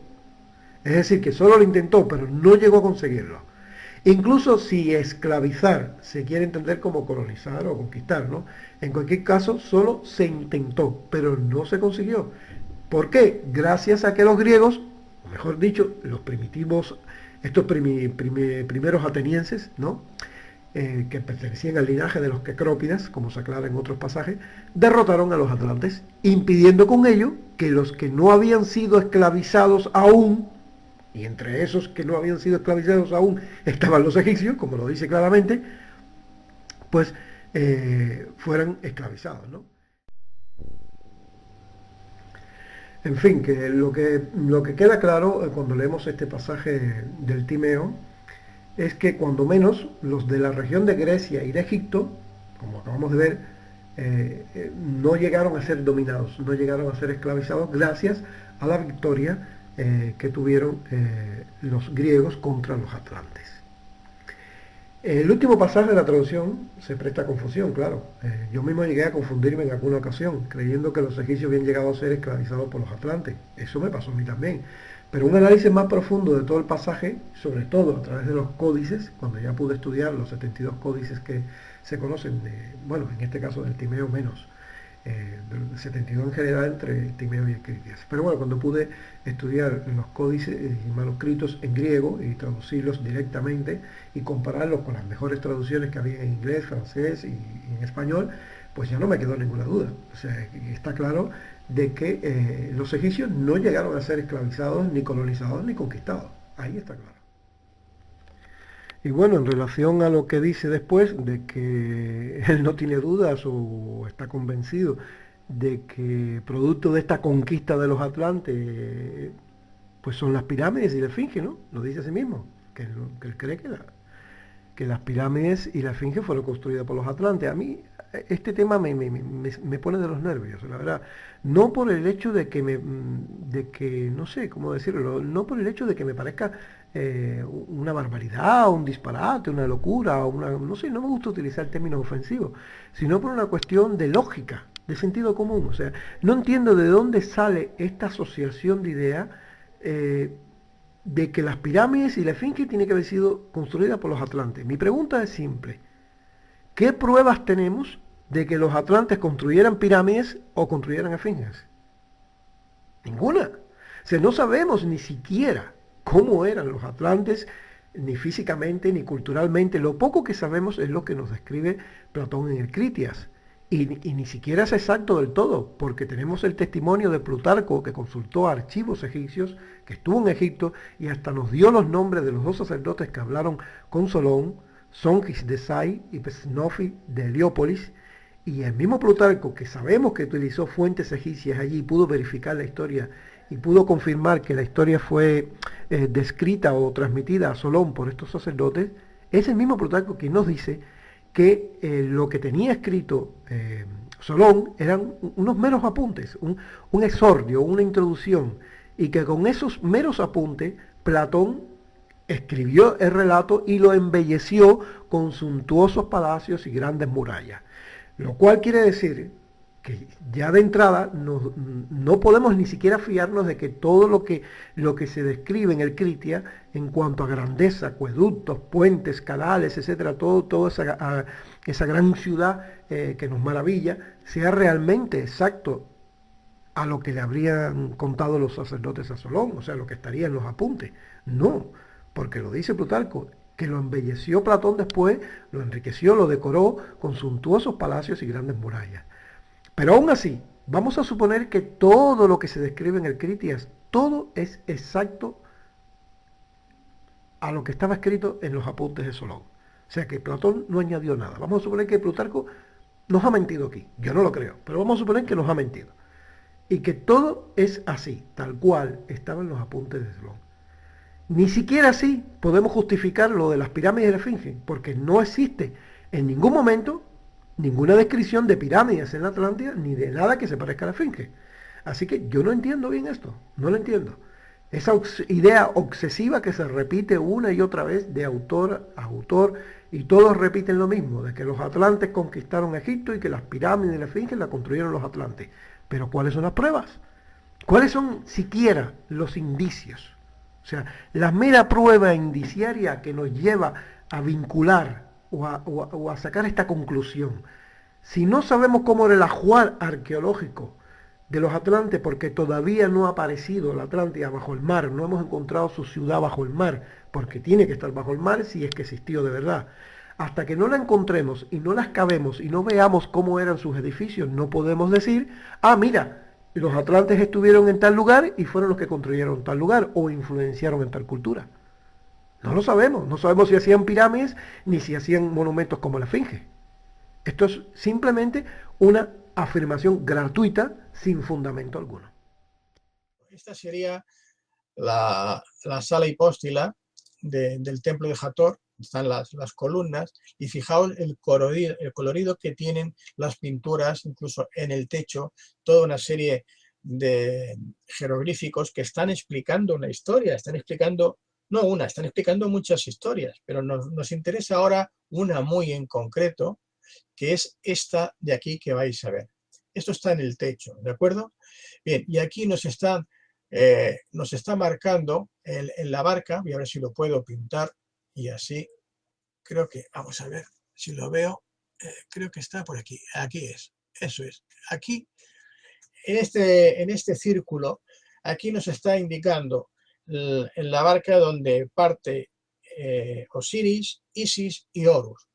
[SPEAKER 2] Es decir, que solo lo intentó, pero no llegó a conseguirlo. Incluso si esclavizar se quiere entender como colonizar o conquistar, ¿no? En cualquier caso, solo se intentó, pero no se consiguió. ¿Por qué? Gracias a que los griegos, o mejor dicho, los primitivos, estos primeros atenienses, ¿no? Que pertenecían al linaje de los quecrópidas, como se aclara en otros pasajes, derrotaron a los atlantes, impidiendo con ello que los que no habían sido esclavizados aún, y entre esos que no habían sido esclavizados aún estaban los egipcios, como lo dice claramente, pues fueran esclavizados, ¿no? En fin, que lo que queda claro cuando leemos este pasaje del Timeo es que cuando menos los de la región de Grecia y de Egipto, como acabamos de ver, no llegaron a ser dominados, no llegaron a ser esclavizados gracias a la victoria que tuvieron los griegos contra los atlantes. El último pasaje de la traducción se presta a confusión, claro. Yo mismo llegué a confundirme en alguna ocasión, creyendo que los egipcios habían llegado a ser esclavizados por los atlantes. Eso me pasó a mí también. Pero un análisis más profundo de todo el pasaje, sobre todo a través de los códices, cuando ya pude estudiar los 72 códices que se conocen, bueno, en este caso del Timeo menos, del 72 en general entre Timeo y Escritias. Pero bueno, cuando pude estudiar los códices y manuscritos en griego y traducirlos directamente y compararlos con las mejores traducciones que había en inglés, francés y en español, pues ya no me quedó ninguna duda. O sea, está claro de que los egipcios no llegaron a ser esclavizados, ni colonizados, ni conquistados. Ahí está claro. Y bueno, en relación a lo que dice después, de que él no tiene dudas o está convencido de que producto de esta conquista de los atlantes, pues son las pirámides y la esfinge, ¿no? Lo dice a sí mismo, que él cree que las pirámides y la esfinge fueron construidas por los atlantes. A mí este tema me pone de los nervios, la verdad. No por el hecho de que no sé cómo decirlo, no por el hecho de que me parezca una barbaridad, un disparate, una locura, no sé, no me gusta utilizar términos ofensivos, sino por una cuestión de lógica, de sentido común. O sea, no entiendo de dónde sale esta asociación de ideas de que las pirámides y la esfinge tienen que haber sido construidas por los atlantes. Mi pregunta es simple. ¿Qué pruebas tenemos de que los atlantes construyeran pirámides o construyeran esfinges? Ninguna. O sea, no sabemos ni siquiera cómo eran los atlantes, ni físicamente, ni culturalmente. Lo poco que sabemos es lo que nos describe Platón en el Critias. Y ni siquiera es exacto del todo, porque tenemos el testimonio de Plutarco, que consultó archivos egipcios, que estuvo en Egipto, y hasta nos dio los nombres de los dos sacerdotes que hablaron con Solón, Songis de Sai y Psenofi de Heliópolis, y el mismo Plutarco, que sabemos que utilizó fuentes egipcias allí, pudo verificar la historia y pudo confirmar que la historia fue descrita o transmitida a Solón por estos sacerdotes, es el mismo Plutarco quien nos dice que lo que tenía escrito Solón eran unos meros apuntes, un exordio, una introducción, y que con esos meros apuntes Platón escribió el relato y lo embelleció con suntuosos palacios y grandes murallas. Lo cual quiere decir que ya de entrada no podemos ni siquiera fiarnos de que todo lo que se describe en el Critia en cuanto a grandeza, acueductos, puentes, canales, etcétera, toda esa gran ciudad que nos maravilla, sea realmente exacto a lo que le habrían contado los sacerdotes a Solón, o sea, lo que estaría en los apuntes. No, porque lo dice Plutarco, que lo embelleció Platón después, lo enriqueció, lo decoró con suntuosos palacios y grandes murallas. Pero aún así, vamos a suponer que todo lo que se describe en el Critias, todo es exacto a lo que estaba escrito en los apuntes de Solón. O sea que Platón no añadió nada. Vamos a suponer que Plutarco nos ha mentido aquí. Yo no lo creo, pero vamos a suponer que nos ha mentido. Y que todo es así, tal cual estaba en los apuntes de Solón. Ni siquiera así podemos justificar lo de las pirámides de la Esfinge, porque no existe en ningún momento ninguna descripción de pirámides en la Atlántida, ni de nada que se parezca a la Esfinge. Así que yo no entiendo bien esto, no lo entiendo. Esa idea obsesiva que se repite una y otra vez de autor a autor, y todos repiten lo mismo, de que los atlantes conquistaron Egipto y que las pirámides de la Esfinge las construyeron los atlantes. Pero ¿cuáles son las pruebas? ¿Cuáles son siquiera los indicios? O sea, la mera prueba indiciaria que nos lleva a vincular o a sacar esta conclusión. Si no sabemos cómo era el ajuar arqueológico de los atlantes, porque todavía no ha aparecido la Atlántida bajo el mar, no hemos encontrado su ciudad bajo el mar, porque tiene que estar bajo el mar si es que existió de verdad. Hasta que no la encontremos y no la excavemos y no veamos cómo eran sus edificios, no podemos decir, ah, mira, los atlantes estuvieron en tal lugar y fueron los que construyeron tal lugar o influenciaron en tal cultura. No lo sabemos, no sabemos si hacían pirámides ni si hacían monumentos como la Esfinge. Esto es simplemente una afirmación gratuita sin fundamento alguno.
[SPEAKER 1] Esta sería la sala hipóstila del templo de Hathor. Están las columnas y fijaos el colorido que tienen las pinturas, incluso en el techo, toda una serie de jeroglíficos que están explicando una historia, están explicando, no una, están explicando muchas historias, pero nos interesa ahora una muy en concreto, que es esta de aquí que vais a ver. Esto está en el techo, ¿de acuerdo? Bien, y aquí nos está marcando en la barca, voy a ver si lo puedo pintar, y así creo que, vamos a ver si lo veo, creo que está por aquí, aquí es, eso es, aquí, en este círculo, aquí nos está indicando en la barca donde parte Osiris, Isis y Horus.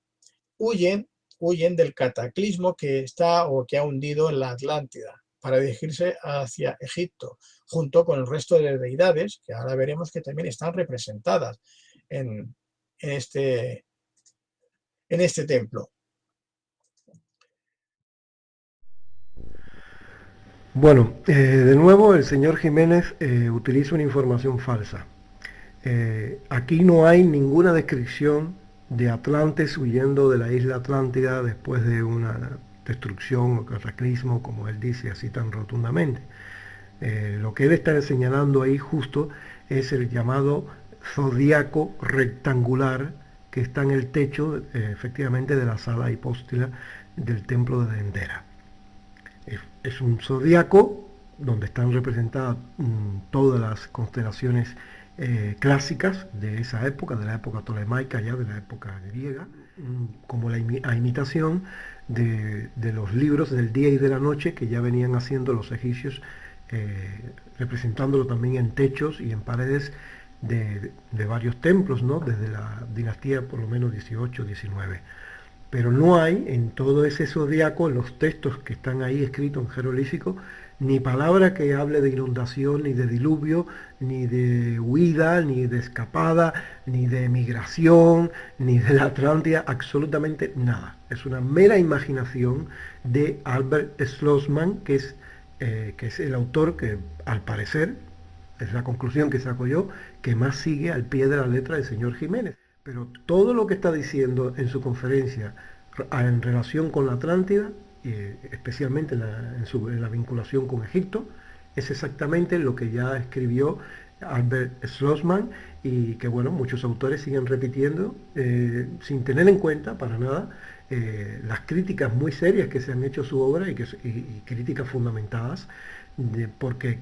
[SPEAKER 1] Huyen del cataclismo que está o que ha hundido en la Atlántida para dirigirse hacia Egipto, junto con el resto de deidades, que ahora veremos que también están representadas en este templo.
[SPEAKER 2] Bueno, de nuevo el señor Jiménez utiliza una información falsa. Aquí no hay ninguna descripción de atlantes huyendo de la isla Atlántida después de una destrucción o cataclismo, como él dice así tan rotundamente. Lo que él está señalando ahí justo es el llamado zodiaco rectangular que está en el techo, efectivamente, de la sala hipóstila del templo de Dendera. Es un zodiaco donde están representadas todas las constelaciones clásicas de esa época, de la época tolemaica, ya de la época griega, como a imitación de los libros del día y de la noche que ya venían haciendo los egipcios, representándolo también en techos y en paredes de varios templos, ¿no? Desde la dinastía por lo menos 18, 19. Pero no hay en todo ese zodiaco, en los textos que están ahí escritos en jeroglífico, ni palabra que hable de inundación, ni de diluvio, ni de huida, ni de escapada, ni de migración, ni de la Atlántida, absolutamente nada. Es una mera imaginación de Albert Schlossman, que es el autor que, al parecer, es la conclusión que saco yo, que más sigue al pie de la letra del señor Jiménez. Pero todo lo que está diciendo en su conferencia en relación con la Atlántida, y especialmente en la vinculación con Egipto, es exactamente lo que ya escribió Albert Schlossman y que bueno, muchos autores siguen repitiendo sin tener en cuenta para nada las críticas muy serias que se han hecho a su obra y críticas fundamentadas, porque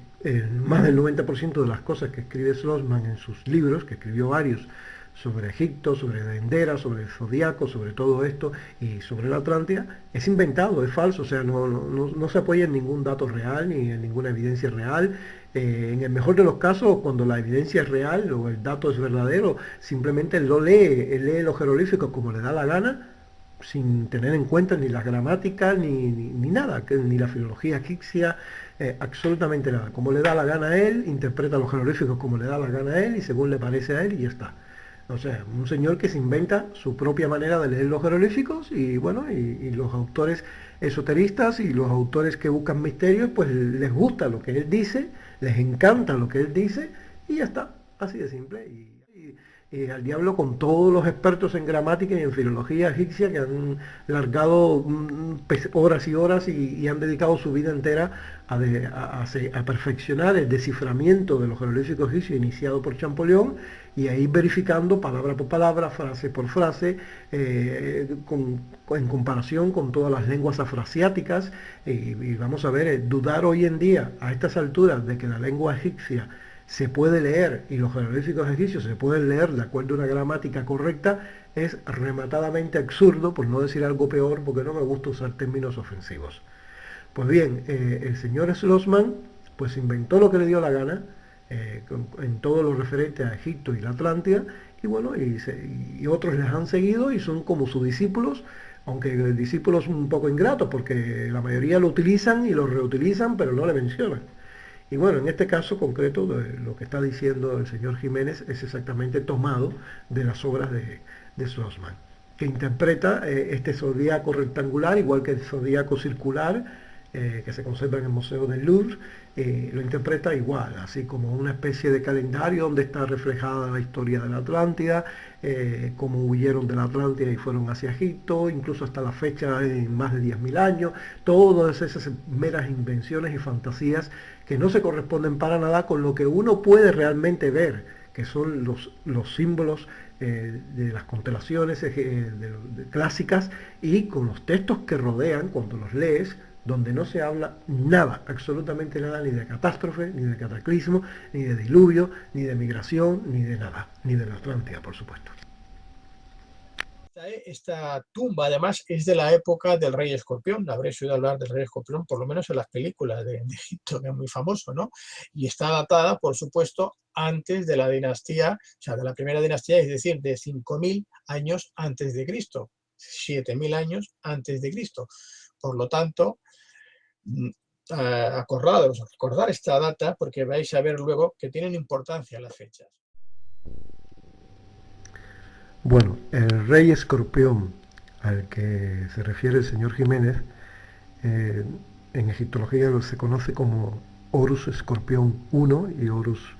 [SPEAKER 2] más del 90% de las cosas que escribe Schlossman en sus libros, que escribió varios, sobre Egipto, sobre Dendera, sobre el Zodíaco, sobre todo esto y sobre la Atlántida, es inventado, es falso, o sea, no se apoya en ningún dato real ni en ninguna evidencia real. En el mejor de los casos, cuando la evidencia es real o el dato es verdadero, simplemente él lee los jeroglíficos como le da la gana, sin tener en cuenta ni la gramática ni nada, ni la filología egipcia, absolutamente nada. Como le da la gana a él, interpreta los jeroglíficos como le da la gana a él y según le parece a él y ya está. O sea, un señor que se inventa su propia manera de leer los jeroglíficos y bueno, y los autores esoteristas y los autores que buscan misterios, pues les gusta lo que él dice, les encanta lo que él dice y ya está, así de simple. Y al diablo con todos los expertos en gramática y en filología egipcia que han largado horas y horas y han dedicado su vida entera a perfeccionar el desciframiento de los jeroglíficos egipcios iniciado por Champollion y a ir verificando palabra por palabra, frase por frase, en comparación con todas las lenguas afroasiáticas. Y vamos a ver, dudar hoy en día a estas alturas de que la lengua egipcia se puede leer y los jeroglíficos egipcios se pueden leer de acuerdo a una gramática correcta es rematadamente absurdo, por no decir algo peor, porque no me gusta usar términos ofensivos. Pues bien, el señor Schlossman pues inventó lo que le dio la gana en todo lo referente a Egipto y la Atlántida y bueno, y otros les han seguido y son como sus discípulos, aunque discípulos un poco ingratos porque la mayoría lo utilizan y lo reutilizan pero no le mencionan. Y bueno, en este caso concreto, lo que está diciendo el señor Jiménez es exactamente tomado de las obras de Schlossman, que interpreta este zodíaco rectangular, igual que el zodíaco circular, que se conserva en el Museo del Louvre, lo interpreta igual, así como una especie de calendario donde está reflejada la historia de la Atlántida, cómo huyeron de la Atlántida y fueron hacia Egipto, incluso hasta la fecha en más de 10.000 años, todas esas meras invenciones y fantasías que no se corresponden para nada con lo que uno puede realmente ver, que son los símbolos de las constelaciones clásicas y con los textos que rodean cuando los lees, donde no se habla nada, absolutamente nada, ni de catástrofe, ni de cataclismo, ni de diluvio, ni de migración, ni de nada, ni de la Atlántida, por supuesto.
[SPEAKER 1] Esta tumba además es de la época del rey Escorpión, habréis oído hablar del rey Escorpión por lo menos en las películas de Egipto, que es muy famoso, ¿no? Y está datada, por supuesto, antes de la dinastía, o sea, de la primera dinastía, es decir, de 5.000 años antes de Cristo, 7.000 años antes de Cristo. Por lo tanto, acordaros, recordar esta data porque vais a ver luego que tienen importancia las fechas.
[SPEAKER 2] Bueno, el rey Escorpión al que se refiere el señor Jiménez, en egiptología se conoce como Horus Escorpión I y Horus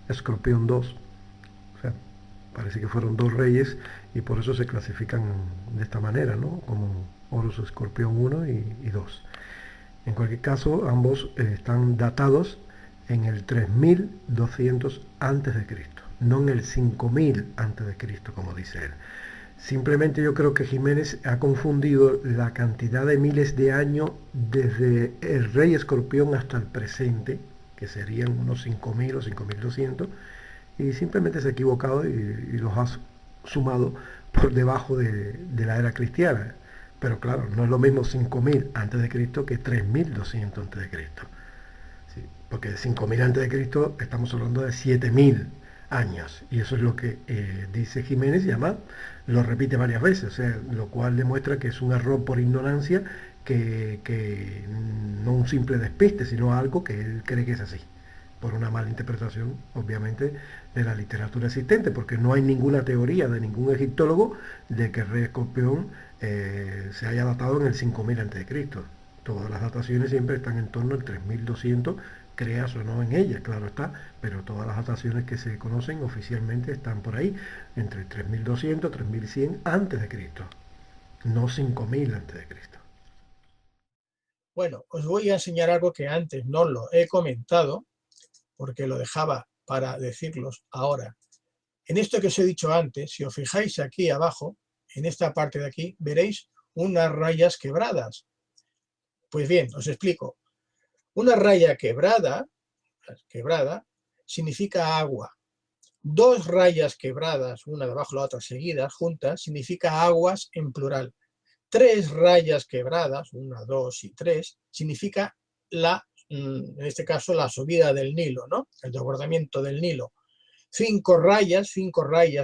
[SPEAKER 2] Escorpión II. O sea, parece que fueron dos reyes y por eso se clasifican de esta manera, ¿no? Como Horus Escorpión I y II. En cualquier caso, ambos están datados en el 3200 a.C., no en el 5000 a.C., como dice él. Simplemente yo creo que Jiménez ha confundido la cantidad de miles de años desde el rey Escorpión hasta el presente, que serían unos 5000 o 5200, y simplemente se ha equivocado y los ha sumado por debajo de la era cristiana. Pero claro, no es lo mismo 5000 antes de Cristo que 3200 antes de Cristo. Sí, porque de 5000 antes de Cristo estamos hablando de 7000 años. Y eso es lo que dice Jiménez, y además lo repite varias veces, o sea, lo cual demuestra que es un error por ignorancia, que no un simple despiste, sino algo que él cree que es así, por una mala interpretación, obviamente, de la literatura existente, porque no hay ninguna teoría de ningún egiptólogo de que el rey Escorpión se haya datado en el 5000 a.C. Todas las dataciones siempre están en torno al 3200, creas o no en ellas, claro está, pero todas las dataciones que se conocen oficialmente están por ahí, entre 3200 y 3100 a.C., no 5000 a.C.
[SPEAKER 1] Bueno, os voy a enseñar algo que antes no lo he comentado, porque lo dejaba para decirlos ahora. En esto que os he dicho antes, si os fijáis aquí abajo, en esta parte de aquí, veréis unas rayas quebradas. Pues bien, os explico. Una raya quebrada significa agua. Dos rayas quebradas, una debajo de la otra seguidas, juntas, significa aguas en plural. Tres rayas quebradas, una, dos y tres, significa en este caso, la subida del Nilo, ¿no? El desbordamiento del Nilo. Cinco rayas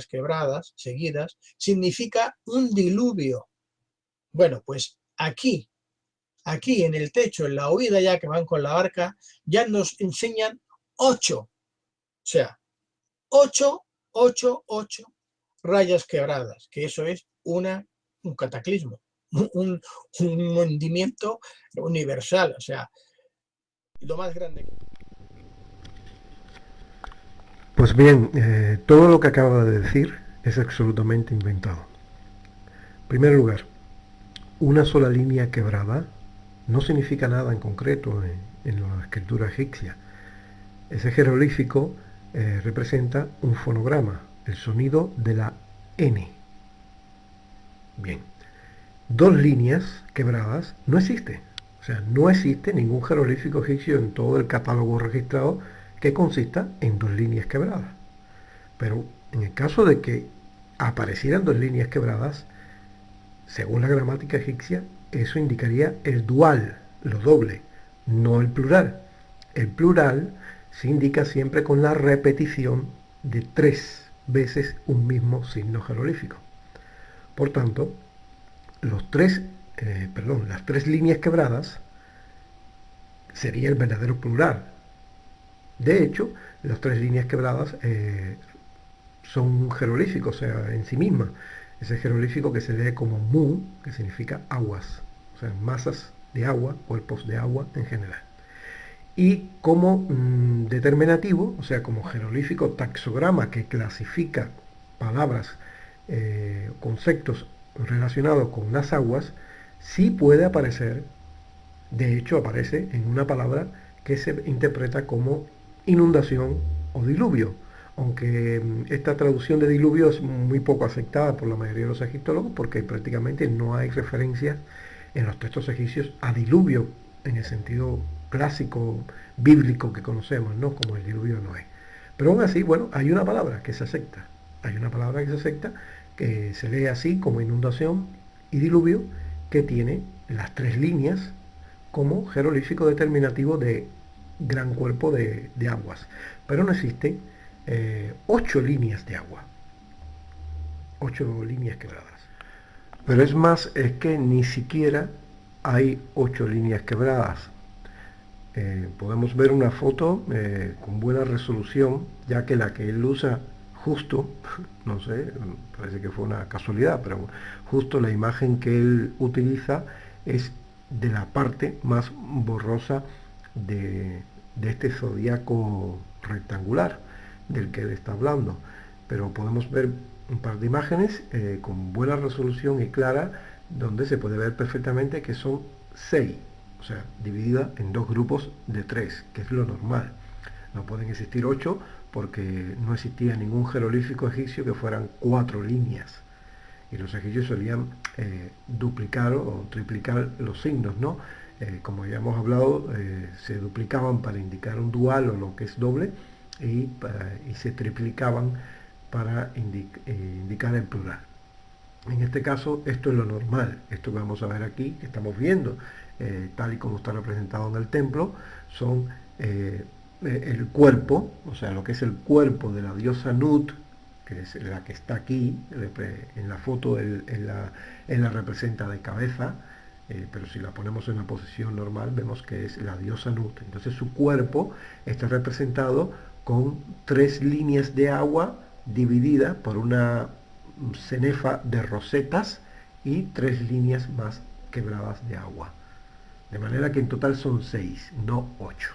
[SPEAKER 1] quebradas, seguidas, significa un diluvio. Bueno, pues aquí en el techo, en la huida ya que van con la barca, ya nos enseñan 8. O sea, 8 rayas quebradas, que eso es un cataclismo, un hundimiento universal, o sea, lo más grande.
[SPEAKER 2] Pues bien, todo lo que acaba de decir es absolutamente inventado. En primer lugar, una sola línea quebrada no significa nada en concreto en la escritura egipcia. Ese jeroglífico representa un fonograma, el sonido de la N. Bien, dos líneas quebradas no existe. O sea, no existe ningún jeroglífico egipcio en todo el catálogo registrado que consista en dos líneas quebradas. Pero en el caso de que aparecieran dos líneas quebradas, según la gramática egipcia, eso indicaría el dual, lo doble, no el plural. El plural se indica siempre con la repetición de 3 veces un mismo signo jeroglífico. Por tanto, las tres líneas quebradas sería el verdadero plural. De hecho, las tres líneas quebradas son un jeroglífico, o sea, en sí misma. Ese jeroglífico que se lee como mu, que significa aguas, o sea, masas de agua, cuerpos de agua en general. Y como determinativo, o sea, como jeroglífico taxograma que clasifica palabras, conceptos relacionados con las aguas, sí puede aparecer, de hecho aparece en una palabra que se interpreta como inundación o diluvio, aunque esta traducción de diluvio es muy poco aceptada por la mayoría de los egiptólogos porque prácticamente no hay referencias en los textos egipcios a diluvio en el sentido clásico bíblico que conocemos, ¿no? Como el diluvio de Noé. Pero aún así, bueno, hay una palabra que se acepta, que se lee así como inundación y diluvio, que tiene las tres líneas como jeroglífico determinativo de gran cuerpo de aguas. Pero no existen 8 líneas de agua, 8 líneas quebradas. Pero es más, es que ni siquiera hay 8 líneas quebradas. Podemos ver una foto con buena resolución, ya que la que él usa justo, no sé, parece que fue una casualidad, pero justo la imagen que él utiliza es de la parte más borrosa de este zodiaco rectangular del que él está hablando. Pero podemos ver un par de imágenes con buena resolución y clara, donde se puede ver perfectamente que son 6, o sea, dividida en dos grupos de 3, que es lo normal. No pueden existir 8 porque no existía ningún jeroglífico egipcio que fueran 4 líneas. Y los egipcios solían duplicar o triplicar los signos, ¿no? Como ya hemos hablado, se duplicaban para indicar un dual o lo que es doble, y se triplicaban para indicar el plural. En este caso, esto es lo normal. Esto que vamos a ver aquí, que estamos viendo, tal y como está representado en el templo, son el cuerpo, o sea, lo que es el cuerpo de la diosa Nut, que es la que está aquí, en la foto él la representa de cabeza, pero si la ponemos en la posición normal vemos que es la diosa Nut. Entonces su cuerpo está representado con tres líneas de agua divididas por una cenefa de rosetas y tres líneas más quebradas de agua. De manera que en total son seis, no ocho.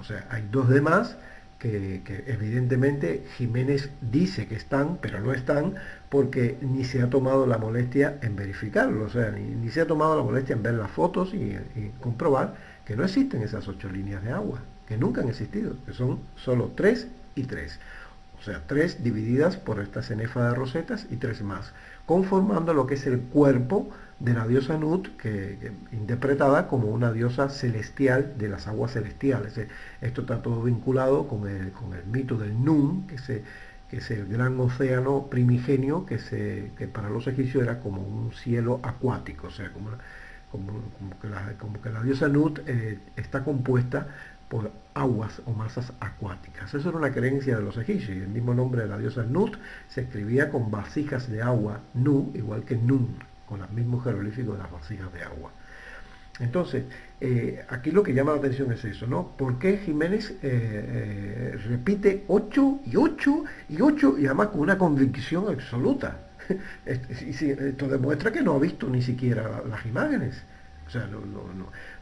[SPEAKER 2] O sea, hay dos de más que evidentemente Jiménez dice que están, pero no están porque ni se ha tomado la molestia en verificarlo, o sea, ni se ha tomado la molestia en ver las fotos y comprobar que no existen esas ocho líneas de agua, que nunca han existido, que son solo tres y tres. O sea, tres divididas por esta cenefa de rosetas y tres más, conformando lo que es el cuerpo de la diosa Nut, interpretada como una diosa celestial de las aguas celestiales. Esto está todo vinculado con el mito del Nun, que es el gran océano primigenio que para los egipcios era como un cielo acuático, o sea, como que la diosa Nut está compuesta por aguas o masas acuáticas. Eso era una creencia de los egipcios, y el mismo nombre de la diosa Nut se escribía con vasijas de agua, Nu, igual que Nun, con los mismos jeroglíficos de las vasijas de agua. Entonces, aquí lo que llama la atención es eso, ¿no? ¿Por qué Jiménez repite 8 y 8 y 8 y además con una convicción absoluta? Esto demuestra que no ha visto ni siquiera las imágenes. O sea, no.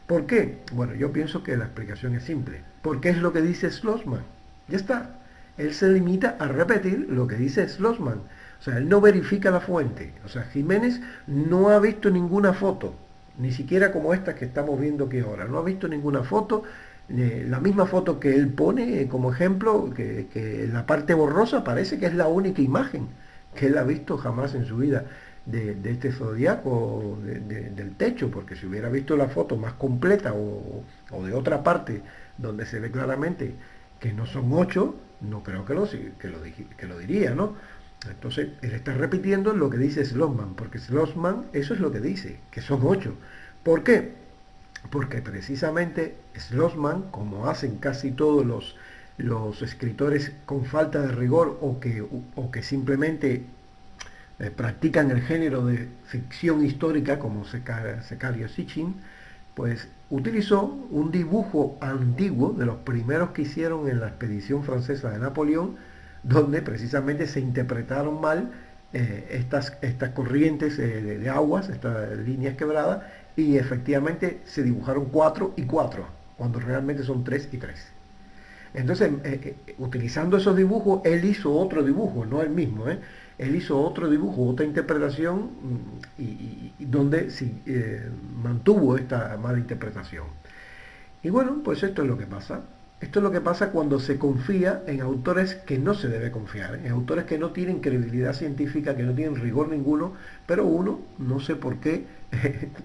[SPEAKER 2] ¿Por qué? Bueno, yo pienso que la explicación es simple. Porque es lo que dice Schlossman. Ya está. Él se limita a repetir lo que dice Schlossman. O sea, él no verifica la fuente. O sea, Jiménez no ha visto ninguna foto, ni siquiera como esta que estamos viendo aquí ahora. No ha visto ninguna foto. La misma foto que él pone como ejemplo, que en la parte borrosa parece que es la única imagen que él ha visto jamás en su vida de este zodiaco del techo, porque si hubiera visto la foto más completa o de otra parte donde se ve claramente que no son ocho, no creo que lo diría, ¿no? Entonces, él está repitiendo lo que dice Schlossman, porque Schlossman eso es lo que dice, que son ocho. ¿Por qué? Porque precisamente Schlossman, como hacen casi todos los escritores con falta de rigor o que simplemente practican el género de ficción histórica, como Zecharia Sitchin, pues utilizó un dibujo antiguo de los primeros que hicieron en la expedición francesa de Napoleón, donde precisamente se interpretaron mal estas corrientes de aguas, estas líneas quebradas, y efectivamente se dibujaron 4 y 4, cuando realmente son 3 y 3. Entonces, utilizando esos dibujos, él hizo otro dibujo, no el mismo, él hizo otro dibujo, otra interpretación, y donde sí, mantuvo esta mala interpretación. Y bueno, pues esto es lo que pasa. Esto es lo que pasa cuando se confía en autores que no se debe confiar, en autores que no tienen credibilidad científica, que no tienen rigor ninguno, pero uno, no sé por qué,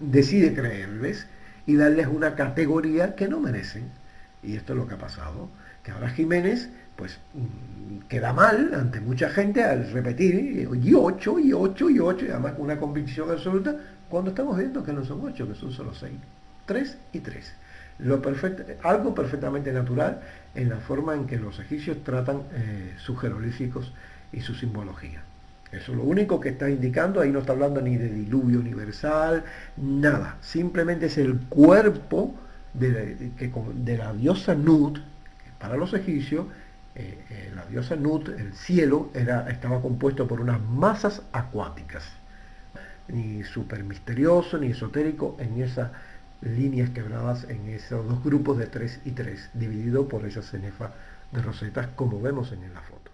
[SPEAKER 2] decide creerles y darles una categoría que no merecen. Y esto es lo que ha pasado, que ahora Jiménez pues queda mal ante mucha gente al repetir y 8 y 8 y 8 y además con una convicción absoluta, cuando estamos viendo que no son 8, que son solo 6, 3 y 3. Algo perfectamente natural en la forma en que los egipcios tratan sus jeroglíficos y su simbología. Eso es lo único que está indicando, ahí no está hablando ni de diluvio universal, nada, simplemente es el cuerpo de la diosa Nut, que para los egipcios la diosa Nut, el cielo, estaba compuesto por unas masas acuáticas, ni súper misterioso, ni esotérico en esas líneas quebradas en esos dos grupos de 3 y 3, dividido por esa cenefa de rosetas, como vemos en la foto.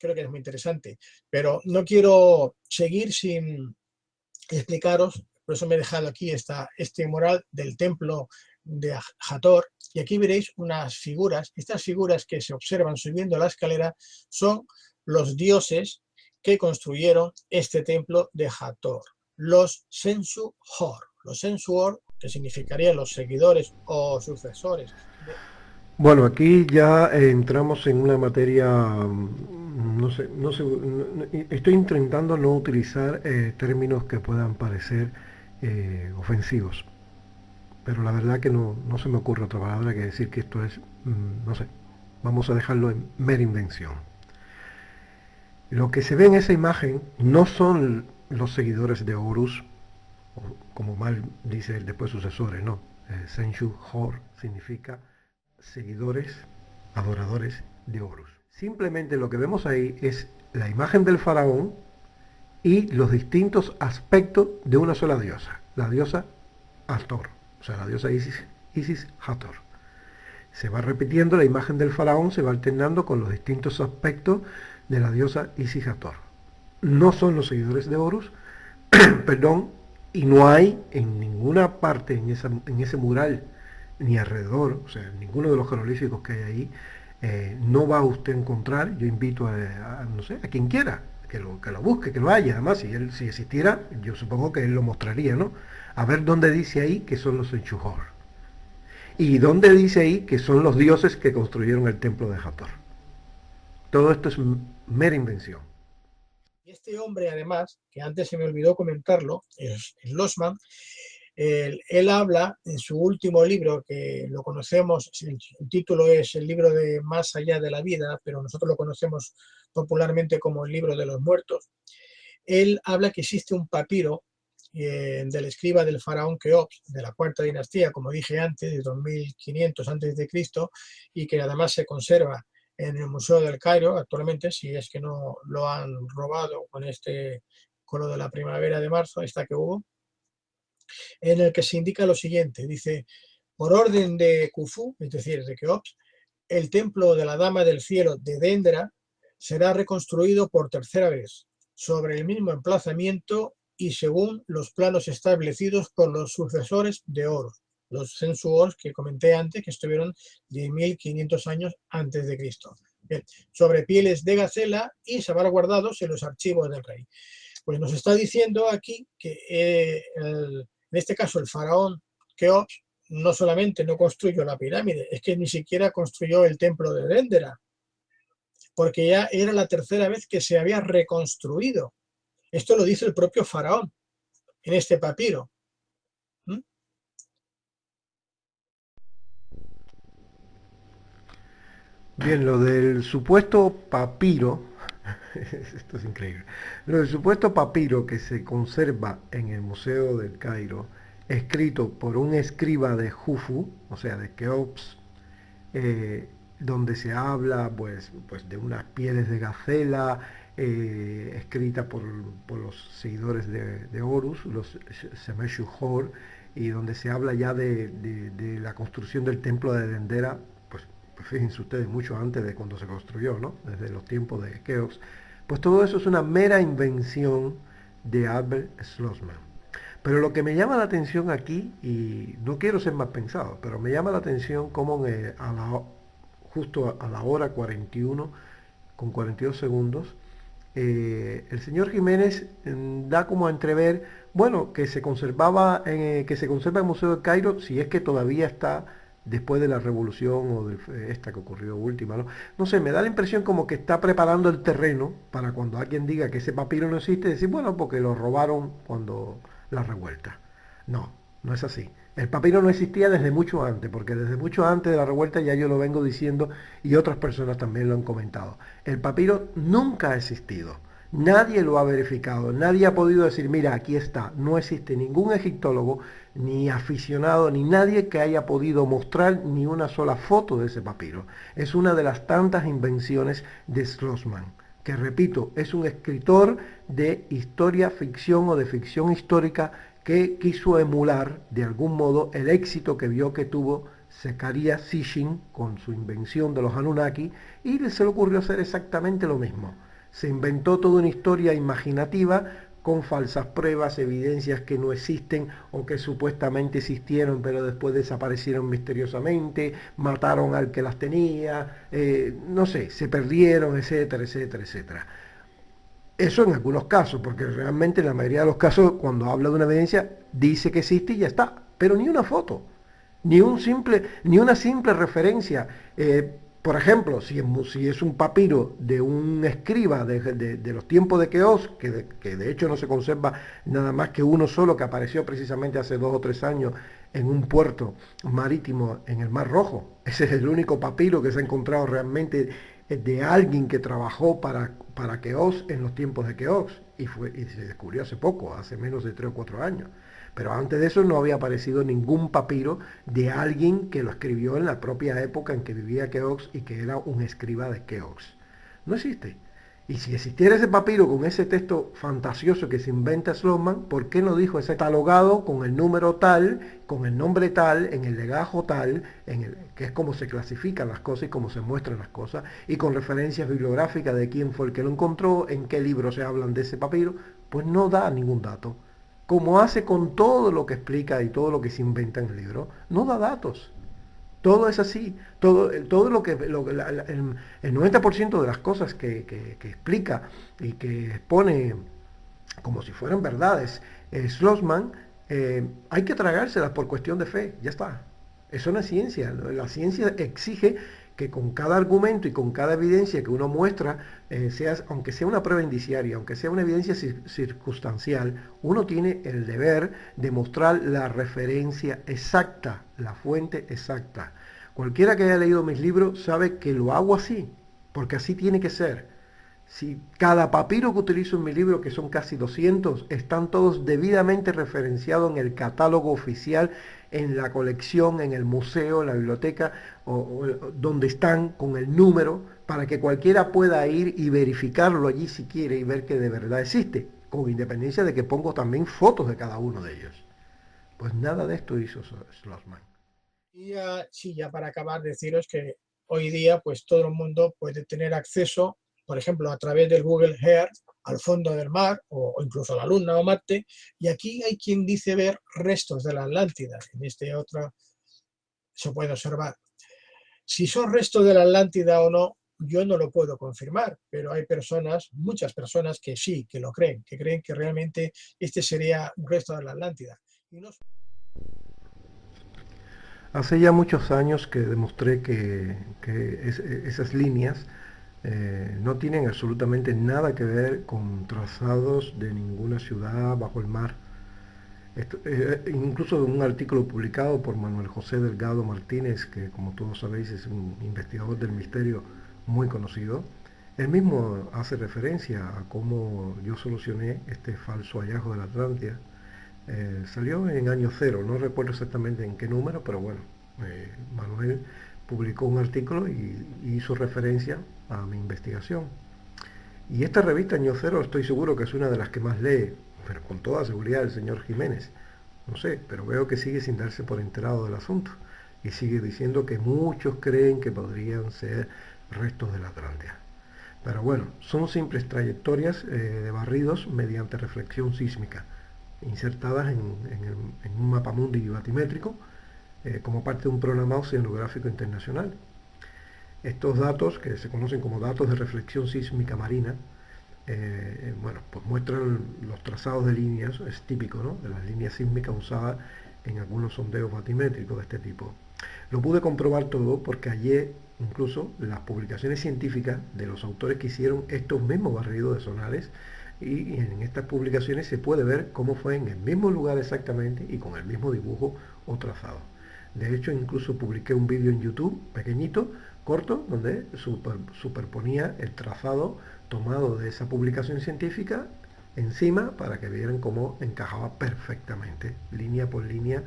[SPEAKER 1] Creo que es muy interesante, pero no quiero seguir sin explicaros, por eso me he dejado aquí este mural del templo de Hathor, y aquí veréis unas figuras. Estas figuras que se observan subiendo la escalera son los dioses que construyeron este templo de Hathor, los Sensu-Hor. Los Sensu-Hor, que significarían los seguidores o sucesores
[SPEAKER 2] Bueno, aquí ya entramos en una materia, no sé, estoy intentando no utilizar términos que puedan parecer ofensivos, pero la verdad que no se me ocurre otra palabra que decir que esto es, no sé, vamos a dejarlo en mera invención. Lo que se ve en esa imagen no son los seguidores de Horus, como mal dice el después sucesores, no. Senshu Hor significa seguidores, adoradores de Horus. Simplemente lo que vemos ahí es la imagen del faraón y los distintos aspectos de una sola diosa, la diosa Hathor, o sea, la diosa Isis Hathor. Se va repitiendo la imagen del faraón, se va alternando con los distintos aspectos de la diosa Isis Hathor. No son los seguidores de Horus, perdón, y no hay en ninguna parte en ese mural ni alrededor, o sea, ninguno de los jeroglíficos que hay ahí, no va a usted a encontrar. Yo invito no sé, a quien quiera que lo busque, que lo haya. Además, si existiera, yo supongo que él lo mostraría, ¿no? A ver dónde dice ahí que son los Enchuhor. Y dónde dice ahí que son los dioses que construyeron el templo de Hathor. Todo esto es mera invención.
[SPEAKER 1] Y este hombre, además, que antes se me olvidó comentarlo, es Losman, él habla en su último libro, que lo conocemos, el título es el libro de Más allá de la vida, pero nosotros lo conocemos popularmente como el libro de los muertos. Él habla que existe un papiro del escriba del faraón Keops, de la cuarta dinastía, como dije antes, de 2500 a.C., y que además se conserva en el Museo del Cairo actualmente, si es que no lo han robado con lo de la primavera de marzo, esta que hubo, en el que se indica lo siguiente, dice, por orden de Khufu, es decir, de Keops, el templo de la Dama del Cielo de Dendera será reconstruido por tercera vez, sobre el mismo emplazamiento y según los planos establecidos por los sucesores de Horus, los Sensuors que comenté antes, que estuvieron 10.500 años antes de Cristo. Bien, sobre pieles de gacela y se habrá guardados en los archivos del rey. Pues nos está diciendo aquí que en este caso el faraón Keops no solamente no construyó la pirámide, es que ni siquiera construyó el templo de Dendera, porque ya era la tercera vez que se había reconstruido. Esto lo dice el propio faraón en este papiro. ¿Mm?
[SPEAKER 2] Bien, lo del supuesto papiro, esto es increíble, lo del supuesto papiro que se conserva en el Museo del Cairo, escrito por un escriba de Jufu, o sea, de Keops, donde se habla pues de unas pieles de gacela, escrita por los seguidores de Horus, los Shemeshu Hor, y donde se habla ya de la construcción del templo de Dendera, pues fíjense ustedes, mucho antes de cuando se construyó, ¿no? Desde los tiempos de Keops. Pues todo eso es una mera invención de Albert Schlossman. Pero lo que me llama la atención aquí, y no quiero ser más pensado, pero me llama la atención cómo justo a la hora 41 con 42 segundos, el señor Jiménez da como a entrever, bueno, que se conserva el Museo del Cairo, si es que todavía está después de la revolución o de esta que ocurrió última, ¿no? No sé, me da la impresión como que está preparando el terreno para cuando alguien diga que ese papiro no existe, decir, bueno, porque lo robaron cuando la revuelta. No, no es así. El papiro no existía desde mucho antes, porque desde mucho antes de la revuelta ya yo lo vengo diciendo y otras personas también lo han comentado. El papiro nunca ha existido. Nadie lo ha verificado, nadie ha podido decir, mira, aquí está. No existe ningún egiptólogo, ni aficionado, ni nadie que haya podido mostrar ni una sola foto de ese papiro. Es una de las tantas invenciones de Schlossman, que repito, es un escritor de historia ficción o de ficción histórica que quiso emular de algún modo el éxito que vio que tuvo Zecharia Sitchin con su invención de los Anunnaki, y se le ocurrió hacer exactamente lo mismo. Se inventó toda una historia imaginativa con falsas pruebas, evidencias que no existen o que supuestamente existieron pero después desaparecieron misteriosamente, mataron al que las tenía, no sé, se perdieron, etcétera, etcétera, etcétera. Eso en algunos casos, porque realmente en la mayoría de los casos cuando habla de una evidencia dice que existe y ya está, pero ni una foto. Ni una simple referencia. Por ejemplo, si es un papiro de un escriba de los tiempos de Keops, que de hecho no se conserva nada más que uno solo, que apareció precisamente hace 2 o 3 años en un puerto marítimo en el Mar Rojo. Ese es el único papiro que se ha encontrado realmente de alguien que trabajó para Keops en los tiempos de Keops. Y se descubrió hace poco, hace menos de 3 o 4 años. Pero antes de eso no había aparecido ningún papiro de alguien que lo escribió en la propia época en que vivía Keops y que era un escriba de Keops. No existe. Y si existiera ese papiro con ese texto fantasioso que se inventa Schlossman, ¿por qué no dijo ese catalogado con el número tal, con el nombre tal, en el legajo tal, que es como se clasifican las cosas y cómo se muestran las cosas, y con referencias bibliográficas de quién fue el que lo encontró, en qué libro se hablan de ese papiro? Pues no da ningún dato. Como hace con todo lo que explica y todo lo que se inventa en el libro, no da datos. Todo es así, todo lo que el 90% de las cosas que explica y que expone como si fueran verdades Schlossman, hay que tragárselas por cuestión de fe, ya está. Eso no es ciencia. La ciencia exige que con cada argumento y con cada evidencia que uno muestra, aunque sea una prueba indiciaria, aunque sea una evidencia circunstancial, uno tiene el deber de mostrar la referencia exacta, la fuente exacta. Cualquiera que haya leído mis libros sabe que lo hago así, porque así tiene que ser. Si cada papiro que utilizo en mi libro, que son casi 200, están todos debidamente referenciados en el catálogo oficial, en la colección, en el museo, en la biblioteca, o donde están con el número, para que cualquiera pueda ir y verificarlo allí si quiere y ver que de verdad existe, con independencia de que pongo también fotos de cada uno de ellos. Pues nada de esto hizo Schlossman.
[SPEAKER 1] Y sí, ya para acabar, deciros que hoy día pues todo el mundo puede tener acceso, por ejemplo, a través del Google Earth, al fondo del mar o incluso a la Luna o Marte, y aquí hay quien dice ver restos de la Atlántida. En este otro se puede observar. Si son restos de la Atlántida o no, yo no lo puedo confirmar, pero hay personas, muchas personas que sí, que lo creen, que creen que realmente este sería un resto de la Atlántida. Y no...
[SPEAKER 2] Hace ya muchos años que demostré esas líneas no tienen absolutamente nada que ver con trazados de ninguna ciudad bajo el mar. Incluso un artículo publicado por Manuel José Delgado Martínez, que como todos sabéis es un investigador del misterio muy conocido, él mismo hace referencia a cómo yo solucioné este falso hallazgo de la Atlántida. Salió en año cero, no recuerdo exactamente en qué número, pero bueno, Manuel publicó un artículo y hizo referencia a mi investigación. Y esta revista Año Cero estoy seguro que es una de las que más lee, pero con toda seguridad el señor Jiménez. No sé, pero veo que sigue sin darse por enterado del asunto y sigue diciendo que muchos creen que podrían ser restos de la Atlántida. Pero bueno, son simples trayectorias de barridos mediante reflexión sísmica, insertadas en un mapamundi batimétrico como parte de un programa oceanográfico internacional. Estos datos, que se conocen como datos de reflexión sísmica marina, bueno, pues muestran los trazados de líneas, es típico, ¿no?, de las líneas sísmicas usadas en algunos sondeos batimétricos de este tipo. Lo pude comprobar todo porque hallé incluso las publicaciones científicas de los autores que hicieron estos mismos barridos de sonares, y en estas publicaciones se puede ver cómo fue en el mismo lugar exactamente y con el mismo dibujo o trazado. De hecho, incluso publiqué un vídeo en YouTube, pequeñito, corto, donde superponía el trazado tomado de esa publicación científica encima para que vieran cómo encajaba perfectamente, línea por línea,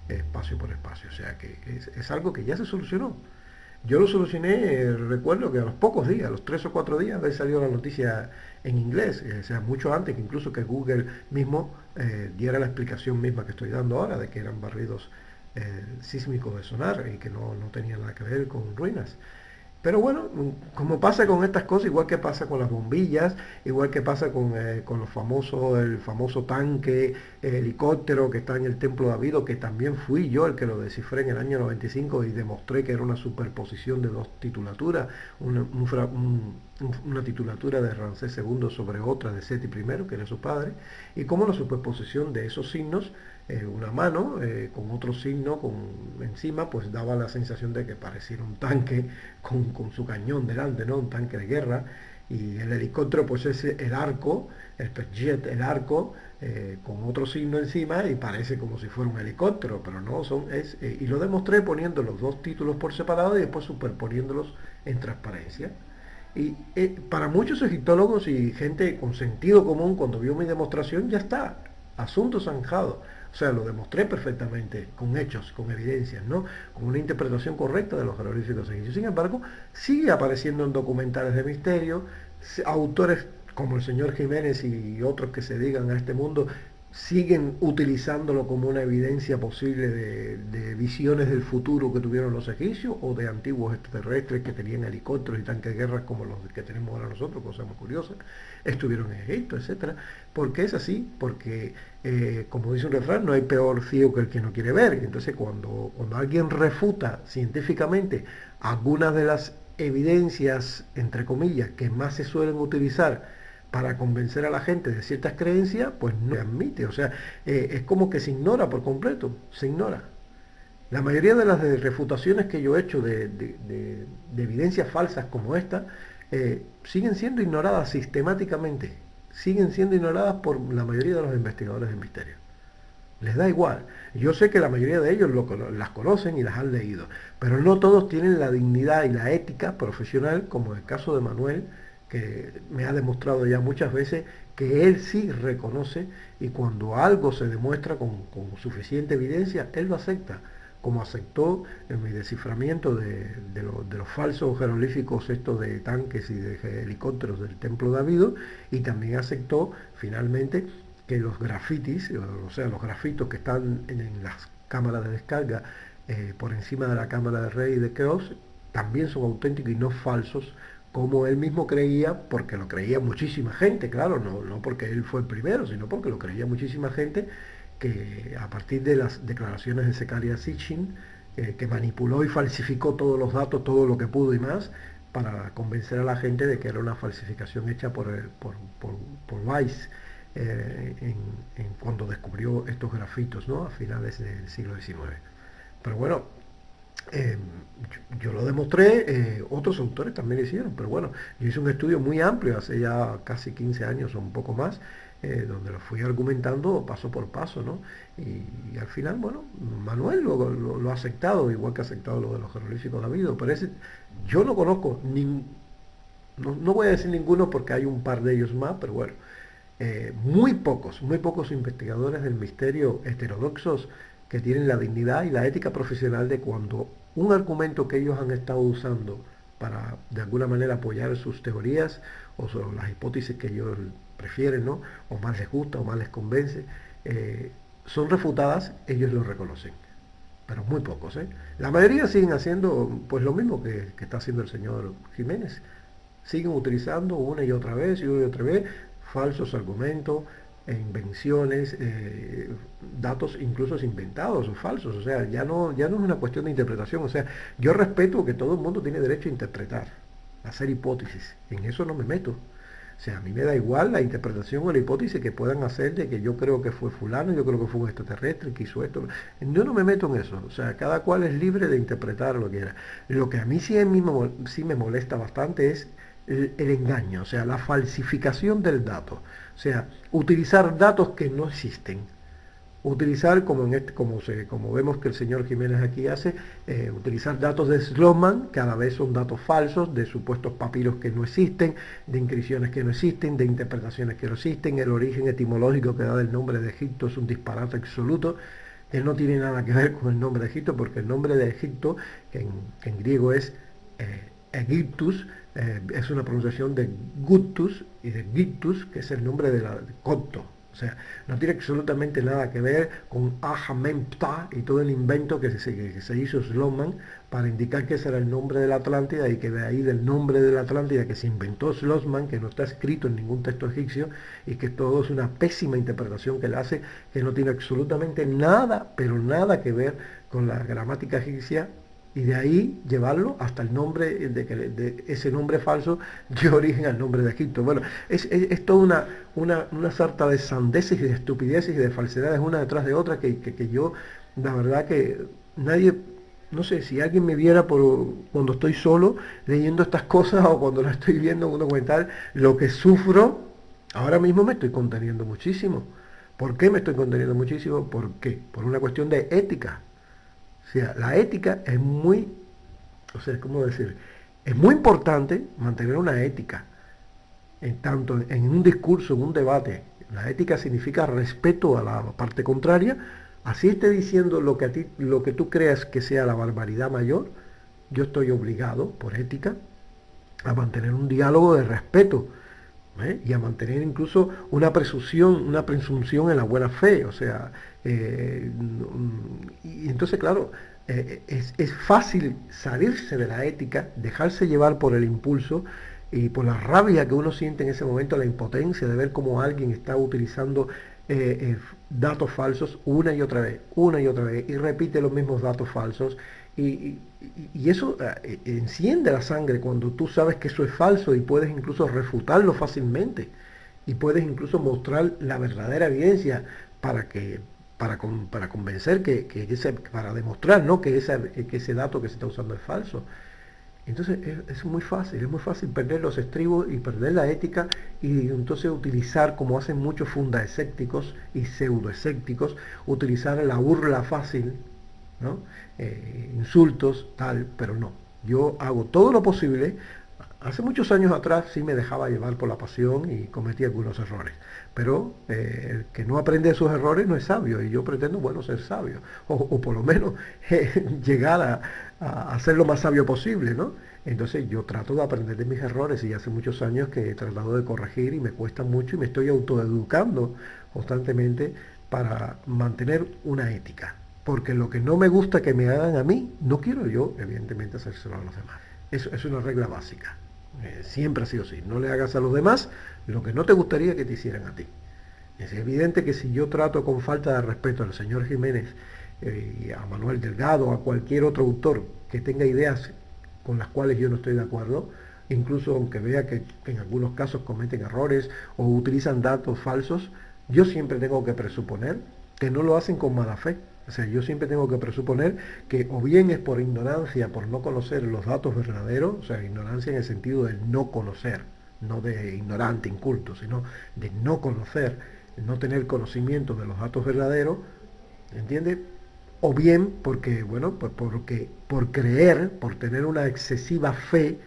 [SPEAKER 2] espacio por espacio. O sea que es algo que ya se solucionó. Yo lo solucioné, recuerdo que a los pocos días, a los 3 o 4 días, había salido la noticia en inglés, o sea, mucho antes que incluso que Google mismo diera la explicación misma que estoy dando ahora, de que eran barridos sísmicos de sonar y que no tenían nada que ver con ruinas. Pero bueno, como pasa con estas cosas, igual que pasa con las bombillas, igual que pasa con el famoso tanque, helicóptero que está en el Templo de David, que también fui yo el que lo descifré en el año 95 y demostré que era una superposición de dos titulaturas, una titulatura de Ramsés II sobre otra de Seti I, que era su padre, y cómo la superposición de esos signos, una mano con otro signo encima, pues daba la sensación de que pareciera un tanque con su cañón delante, ¿no? Un tanque de guerra, y el helicóptero pues es el arco, el jet, el arco, con otro signo encima y parece como si fuera un helicóptero, pero no son, y lo demostré poniendo los dos títulos por separado y después superponiéndolos en transparencia. Y para muchos egiptólogos y gente con sentido común, cuando vio mi demostración, ya está, asunto zanjado. O sea, lo demostré perfectamente, con hechos, con evidencias, ¿no? Con una interpretación correcta de los jeroglíficos egipcios. Sin embargo, sigue apareciendo en documentales de misterio, autores como el señor Jiménez y otros que se dedican a este mundo siguen utilizándolo como una evidencia posible de visiones del futuro que tuvieron los egipcios o de antiguos extraterrestres que tenían helicópteros y tanques de guerra como los que tenemos ahora nosotros, cosa muy curiosa, estuvieron en Egipto, etcétera. ¿Por qué es así? Porque, como dice un refrán, no hay peor ciego que el que no quiere ver. Entonces, cuando alguien refuta científicamente algunas de las evidencias, entre comillas, que más se suelen utilizar para convencer a la gente de ciertas creencias, pues no se admite. O sea, es como que se ignora por completo, se ignora. La mayoría de las refutaciones que yo he hecho de evidencias falsas como esta, siguen siendo ignoradas sistemáticamente, siguen siendo ignoradas por la mayoría de los investigadores de misterio. Les da igual. Yo sé que la mayoría de ellos las conocen y las han leído, pero no todos tienen la dignidad y la ética profesional, como en el caso de Manuel, que me ha demostrado ya muchas veces que él sí reconoce, y cuando algo se demuestra con suficiente evidencia, él lo acepta, como aceptó en mi desciframiento de los falsos jeroglíficos estos de tanques y de helicópteros del templo de David, y también aceptó finalmente que los grafitis, o sea, los grafitos que están en las cámaras de descarga por encima de la cámara de rey de Keops, también son auténticos y no falsos, como él mismo creía, porque lo creía muchísima gente, claro, no porque él fue el primero, sino porque lo creía muchísima gente, que a partir de las declaraciones de Zecharia Sitchin, que manipuló y falsificó todos los datos, todo lo que pudo y más, para convencer a la gente de que era una falsificación hecha por Weiss, cuando descubrió estos grafitos, ¿no? A finales del siglo XIX. Pero bueno, yo lo demostré, otros autores también lo hicieron, pero bueno, yo hice un estudio muy amplio hace ya casi 15 años o un poco más, donde lo fui argumentando paso por paso, ¿no? Y al final, bueno, Manuel lo ha aceptado, igual que ha aceptado lo de los jeroglíficos de David, pero yo no conozco, no voy a decir ninguno porque hay un par de ellos más, pero bueno, muy pocos investigadores del misterio heterodoxos que tienen la dignidad y la ética profesional de cuando un argumento que ellos han estado usando para de alguna manera apoyar sus teorías o sobre las hipótesis que ellos prefieren, ¿no? O más les gusta o más les convence, son refutadas, ellos lo reconocen. Pero muy pocos, ¿eh? La mayoría siguen haciendo pues lo mismo que está haciendo el señor Jiménez. Siguen utilizando una y otra vez falsos argumentos, invenciones, datos incluso inventados o falsos. O sea, ya no es una cuestión de interpretación. O sea, yo respeto que todo el mundo tiene derecho a interpretar, a hacer hipótesis. En eso no me meto. O sea, a mí me da igual la interpretación o la hipótesis que puedan hacer de que yo creo que fue fulano, yo creo que fue un extraterrestre que hizo esto. Yo no me meto en eso. O sea, cada cual es libre de interpretar lo que quiera. Lo que a mí sí me molesta bastante es el engaño, o sea, la falsificación del dato. O sea, utilizar datos que no existen. Utilizar, como vemos que el señor Jiménez aquí hace, utilizar datos de Sloman, cada vez son datos falsos, de supuestos papiros que no existen, de inscripciones que no existen, de interpretaciones que no existen. El origen etimológico que da del nombre de Egipto es un disparate absoluto, que no tiene nada que ver con el nombre de Egipto, porque el nombre de Egipto, que en griego es Egyptus, es una pronunciación de Guttus y de Gittus, que es el nombre de copto. O sea, no tiene absolutamente nada que ver con Ahamempta y todo el invento que se hizo Sloman para indicar que ese era el nombre de la Atlántida, y que de ahí del nombre de la Atlántida que se inventó Sloman, que no está escrito en ningún texto egipcio, y que todo es una pésima interpretación que él hace, que no tiene absolutamente nada, pero nada que ver con la gramática egipcia, Y de ahí llevarlo hasta el nombre, de ese nombre falso dio origen al nombre de Egipto. Bueno, es toda una sarta de sandeces y de estupideces y de falsedades una detrás de otra que yo, la verdad que nadie, no sé, si alguien me viera cuando estoy solo leyendo estas cosas o cuando las estoy viendo en un documental, lo que sufro, ahora mismo me estoy conteniendo muchísimo. ¿Por qué me estoy conteniendo muchísimo? ¿Por qué? Por una cuestión de ética. O sea, la ética es muy, o sea, ¿cómo decir? Es muy importante mantener una ética, tanto en un discurso, en un debate. La ética significa respeto a la parte contraria. Así esté diciendo lo que tú creas que sea la barbaridad mayor, yo estoy obligado, por ética, a mantener un diálogo de respeto. Y a mantener incluso una presunción en la buena fe, o sea, y entonces claro, es fácil salirse de la ética, dejarse llevar por el impulso y por la rabia que uno siente en ese momento, la impotencia de ver cómo alguien está utilizando datos falsos una y otra vez, y repite los mismos datos falsos, y eso enciende la sangre cuando tú sabes que eso es falso y puedes incluso refutarlo fácilmente y puedes incluso mostrar la verdadera evidencia para que para convencer para demostrar, ¿no?, que ese dato que se está usando es falso. Entonces es muy fácil perder los estribos y perder la ética y entonces utilizar, como hacen muchos fundaescépticos y pseudoescépticos, utilizar la burla fácil, ¿no? Insultos, tal, pero no. Yo hago todo lo posible. Hace muchos años atrás sí me dejaba llevar por la pasión y cometí algunos errores, pero el que no aprende de sus errores no es sabio, y yo pretendo, bueno, ser sabio, o por lo menos llegar a ser lo más sabio posible, ¿no? Entonces yo trato de aprender de mis errores y hace muchos años que he tratado de corregir y me cuesta mucho y me estoy autoeducando constantemente para mantener una ética. Porque lo que no me gusta que me hagan a mí, no quiero yo, evidentemente, hacérselo a los demás. Eso es una regla básica. Siempre ha sido así. No le hagas a los demás lo que no te gustaría que te hicieran a ti. Es evidente que si yo trato con falta de respeto al señor Jiménez, a Manuel Delgado, a cualquier otro autor que tenga ideas con las cuales yo no estoy de acuerdo, incluso aunque vea que en algunos casos cometen errores o utilizan datos falsos, yo siempre tengo que presuponer que no lo hacen con mala fe. O sea, yo siempre tengo que presuponer que o bien es por ignorancia, por no conocer los datos verdaderos, o sea, ignorancia en el sentido de no conocer, no de ignorante, inculto, sino de no conocer, no tener conocimiento de los datos verdaderos, ¿entiendes? O bien porque, bueno, pues por creer, por tener una excesiva fe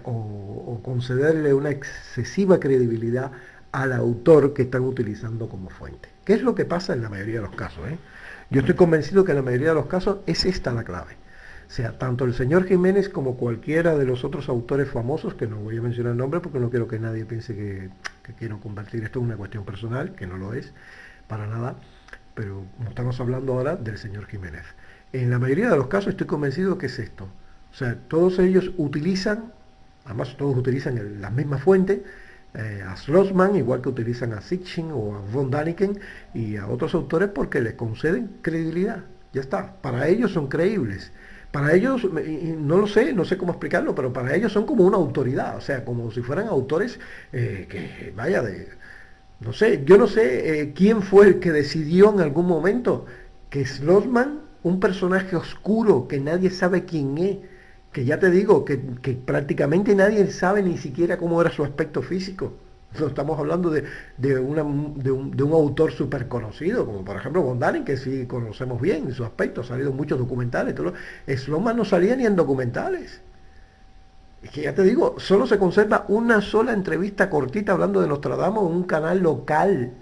[SPEAKER 2] o concederle una excesiva credibilidad al autor que están utilizando como fuente. ¿Qué es lo que pasa en la mayoría de los casos? Yo estoy convencido que en la mayoría de los casos es esta la clave. O sea, tanto el señor Jiménez como cualquiera de los otros autores famosos, que no voy a mencionar el nombre porque no quiero que nadie piense que quiero convertir esto en una cuestión personal, que no lo es, para nada, pero estamos hablando ahora del señor Jiménez. En la mayoría de los casos estoy convencido que es esto. O sea, todos ellos utilizan, además todos utilizan la misma fuente, a Schlossman, igual que utilizan a Sitchin o a von Daniken y a otros autores porque les conceden credibilidad. Ya está, para ellos son creíbles. Para ellos, no lo sé, no sé cómo explicarlo, pero para ellos son como una autoridad, o sea, como si fueran autores que, vaya, no sé, yo no sé quién fue el que decidió en algún momento que Schlossman, un personaje oscuro que nadie sabe quién es, que ya te digo, que prácticamente nadie sabe ni siquiera cómo era su aspecto físico. No estamos hablando de un autor súper conocido, como por ejemplo von Daniken, que sí conocemos bien su aspecto, ha salido en muchos documentales. Schlossman no salía ni en documentales. Es que ya te digo, solo se conserva una sola entrevista cortita hablando de Nostradamus en un canal local,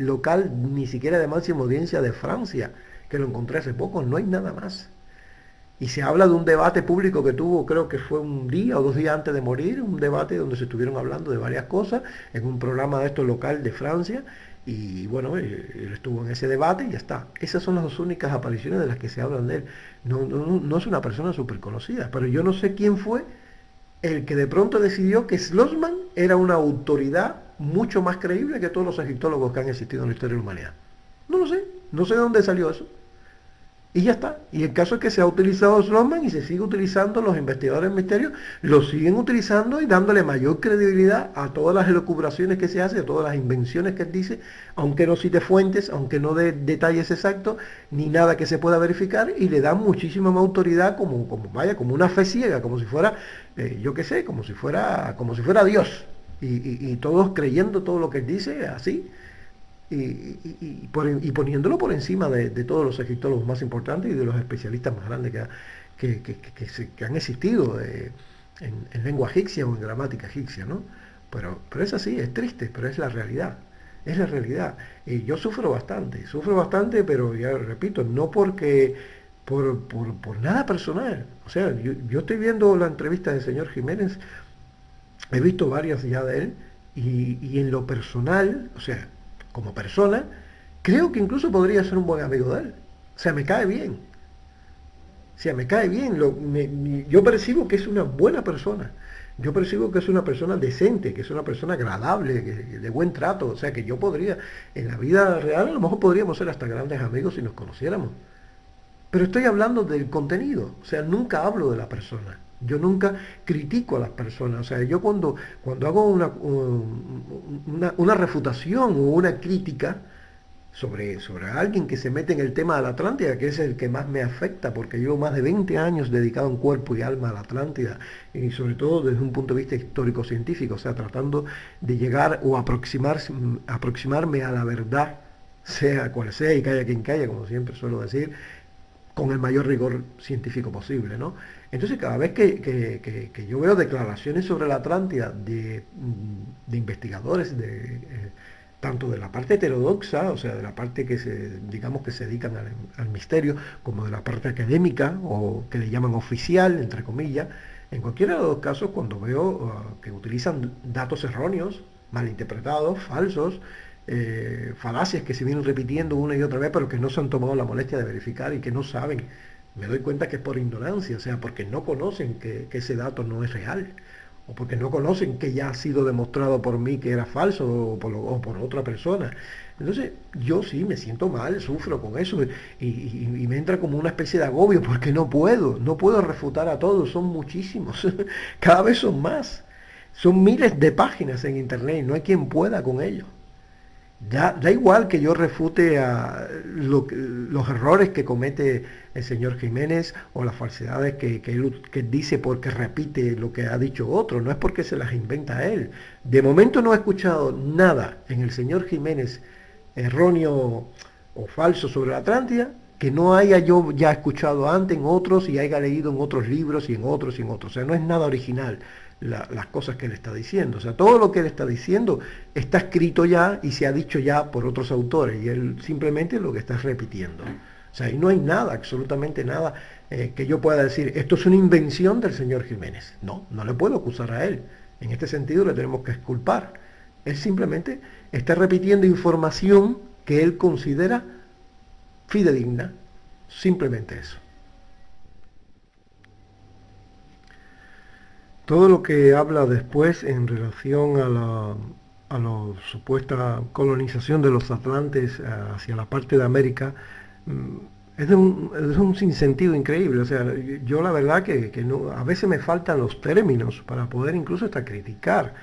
[SPEAKER 2] ni siquiera de máxima audiencia de Francia, que lo encontré hace poco, no hay nada más. Y se habla de un debate público que tuvo, creo que fue un día o 2 días antes de morir, un debate donde se estuvieron hablando de varias cosas, en un programa de esto local de Francia, y bueno, él estuvo en ese debate y ya está. Esas son las 2 únicas apariciones de las que se hablan de él. No es una persona súper conocida, pero yo no sé quién fue el que de pronto decidió que Schlossman era una autoridad mucho más creíble que todos los egiptólogos que han existido en la historia de la humanidad. No lo sé, no sé de dónde salió eso. Y ya está. Y el caso es que se ha utilizado Sloman y se sigue utilizando, los investigadores de misterio lo siguen utilizando y dándole mayor credibilidad a todas las elucubraciones que se hacen, a todas las invenciones que él dice, aunque no cite fuentes, aunque no dé detalles exactos, ni nada que se pueda verificar, y le dan muchísima más autoridad como una fe ciega, como si fuera, yo qué sé, como si fuera Dios. Y todos creyendo todo lo que él dice así. Y poniéndolo por encima de todos los egiptólogos más importantes y de los especialistas más grandes que han existido en lengua egipcia o en gramática egipcia, ¿no? Pero es así, es triste, pero es la realidad. Es la realidad. Y yo sufro bastante, pero ya repito, no porque por nada personal. O sea, yo estoy viendo la entrevista del señor Jiménez, he visto varias ya de él, y en lo personal, o sea, como persona, creo que incluso podría ser un buen amigo de él. O sea, me cae bien. O sea, me cae bien. Yo percibo que es una buena persona. Yo percibo que es una persona decente, que es una persona agradable, de buen trato. O sea, que yo podría, en la vida real, a lo mejor podríamos ser hasta grandes amigos si nos conociéramos. Pero estoy hablando del contenido, o sea, nunca hablo de la persona. Yo nunca critico a las personas. O sea, yo cuando hago una refutación o una crítica sobre alguien que se mete en el tema de la Atlántida, que es el que más me afecta, porque llevo más de 20 años dedicado en cuerpo y alma a la Atlántida, y sobre todo desde un punto de vista histórico-científico, o sea, tratando de llegar o aproximarme a la verdad, sea cual sea, y calla quien calla, como siempre suelo decir, con el mayor rigor científico posible, ¿no? Entonces, cada vez que yo veo declaraciones sobre la Atlántida de investigadores, tanto de la parte heterodoxa, o sea, de la parte digamos que se dedican al misterio, como de la parte académica, o que le llaman oficial, entre comillas, en cualquiera de los dos casos, cuando veo que utilizan datos erróneos, malinterpretados, falsos, falacias que se vienen repitiendo una y otra vez, pero que no se han tomado la molestia de verificar y que no saben. Me doy cuenta que es por ignorancia, o sea, porque no conocen que ese dato no es real, o porque no conocen que ya ha sido demostrado por mí que era falso, o por otra persona. Entonces, yo sí me siento mal, sufro con eso, y me entra como una especie de agobio, porque no puedo refutar a todos, son muchísimos, cada vez son más. Son miles de páginas en internet, no hay quien pueda con ello. Da igual que yo refute los errores que comete el señor Jiménez o las falsedades que él dice porque repite lo que ha dicho otro, no es porque se las inventa él. De momento no he escuchado nada en el señor Jiménez erróneo o falso sobre la Atlántida que no haya yo ya escuchado antes en otros y haya leído en otros libros y en otros y en otros. O sea, no es nada original las cosas que él está diciendo. O sea, todo lo que él está diciendo está escrito ya y se ha dicho ya por otros autores y él simplemente lo que está repitiendo. O sea, y no hay nada, absolutamente nada que yo pueda decir, esto es una invención del señor Jiménez. No le puedo acusar a él. En este sentido le tenemos que exculpar. Él simplemente está repitiendo información que él considera fidedigna. Simplemente eso. Todo lo que habla después en relación a la supuesta colonización de los atlantes hacia la parte de América es un sinsentido increíble. O sea, yo la verdad que no, a veces me faltan los términos para poder incluso hasta criticar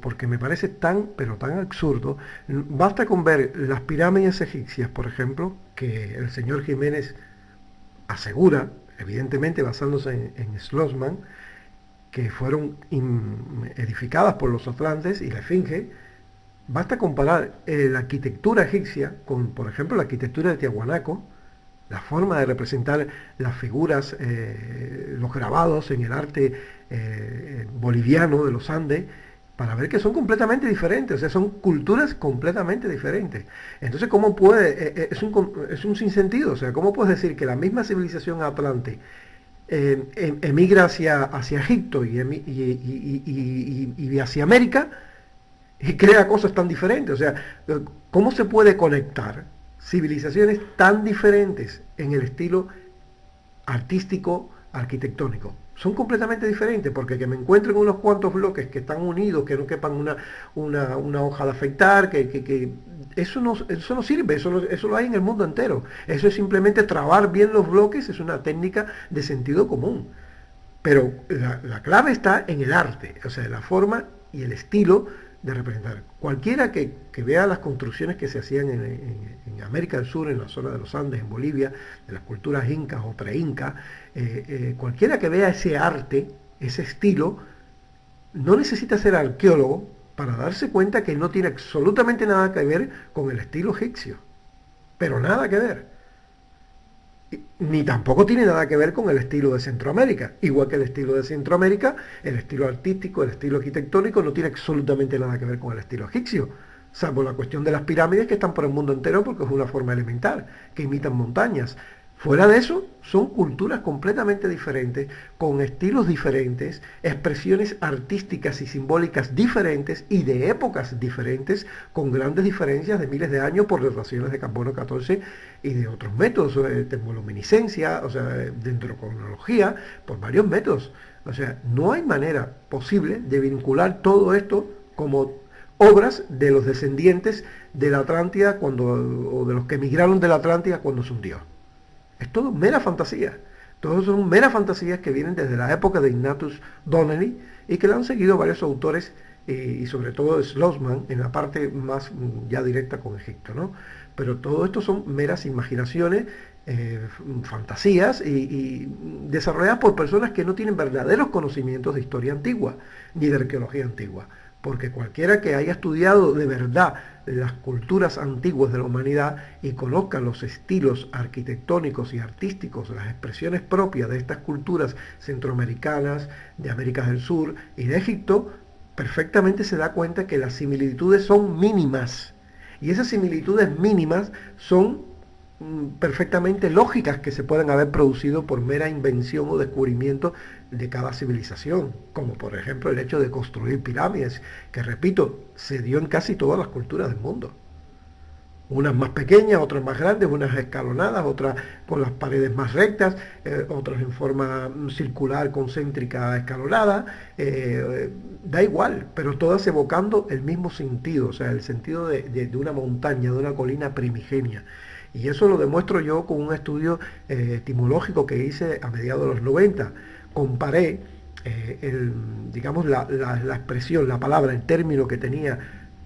[SPEAKER 2] porque me parece tan, pero tan absurdo. Basta con ver las pirámides egipcias, por ejemplo, que el señor Jiménez asegura, evidentemente basándose en Schlossman, que fueron edificadas por los atlantes y la Esfinge. Basta comparar la arquitectura egipcia con, por ejemplo, la arquitectura de Tiahuanaco, la forma de representar las figuras, los grabados en el arte boliviano de los Andes, para ver que son completamente diferentes, o sea, son culturas completamente diferentes. Entonces, ¿cómo puede? Es un sinsentido, o sea, ¿cómo puedes decir que la misma civilización atlante emigra hacia Egipto y hacia América y crea cosas tan diferentes? O sea, ¿cómo se puede conectar civilizaciones tan diferentes en el estilo artístico, arquitectónico? Son completamente diferentes, porque que me encuentren unos cuantos bloques que están unidos, que no quepan una hoja de afeitar, que eso no sirve, eso lo hay en el mundo entero. Eso es simplemente trabar bien los bloques, es una técnica de sentido común. Pero la clave está en el arte, o sea, la forma y el estilo de representar. Cualquiera que vea las construcciones que se hacían en América del Sur, en la zona de los Andes, en Bolivia, de las culturas incas o pre-incas, cualquiera que vea ese arte, ese estilo, no necesita ser arqueólogo para darse cuenta que no tiene absolutamente nada que ver con el estilo egipcio, pero nada que ver. Ni tampoco tiene nada que ver con el estilo de Centroamérica. Igual que el estilo de Centroamérica, el estilo artístico, el estilo arquitectónico no tiene absolutamente nada que ver con el estilo egipcio, salvo la cuestión de las pirámides que están por el mundo entero porque es una forma elemental, que imitan montañas. Fuera de eso, son culturas completamente diferentes, con estilos diferentes, expresiones artísticas y simbólicas diferentes y de épocas diferentes, con grandes diferencias de miles de años por relaciones de carbono 14 y de otros métodos, de termoluminiscencia, o sea, de dendrocronología, por varios métodos. O sea, no hay manera posible de vincular todo esto como obras de los descendientes de la Atlántida o de los que emigraron de la Atlántida cuando se hundió. Es todo mera fantasía. Todos son meras fantasías que vienen desde la época de Ignatius Donnelly y que le han seguido varios autores y sobre todo Schlossman en la parte más ya directa con Egipto, ¿no? Pero todo esto son meras imaginaciones, fantasías y desarrolladas por personas que no tienen verdaderos conocimientos de historia antigua ni de arqueología antigua. Porque cualquiera que haya estudiado de verdad las culturas antiguas de la humanidad y conozca los estilos arquitectónicos y artísticos, las expresiones propias de estas culturas centroamericanas, de América del Sur y de Egipto, perfectamente se da cuenta que las similitudes son mínimas. Y esas similitudes mínimas son perfectamente lógicas que se pueden haber producido por mera invención o descubrimiento de cada civilización, como por ejemplo el hecho de construir pirámides, que repito, se dio en casi todas las culturas del mundo. Unas más pequeñas, otras más grandes, unas escalonadas, otras con las paredes más rectas, otras en forma circular, concéntrica, escalonada, da igual, pero todas evocando el mismo sentido, o sea, el sentido de una montaña, de una colina primigenia. Y eso lo demuestro yo con un estudio etimológico que hice a mediados de los 90. Comparé digamos, la expresión, la palabra, el término que tenía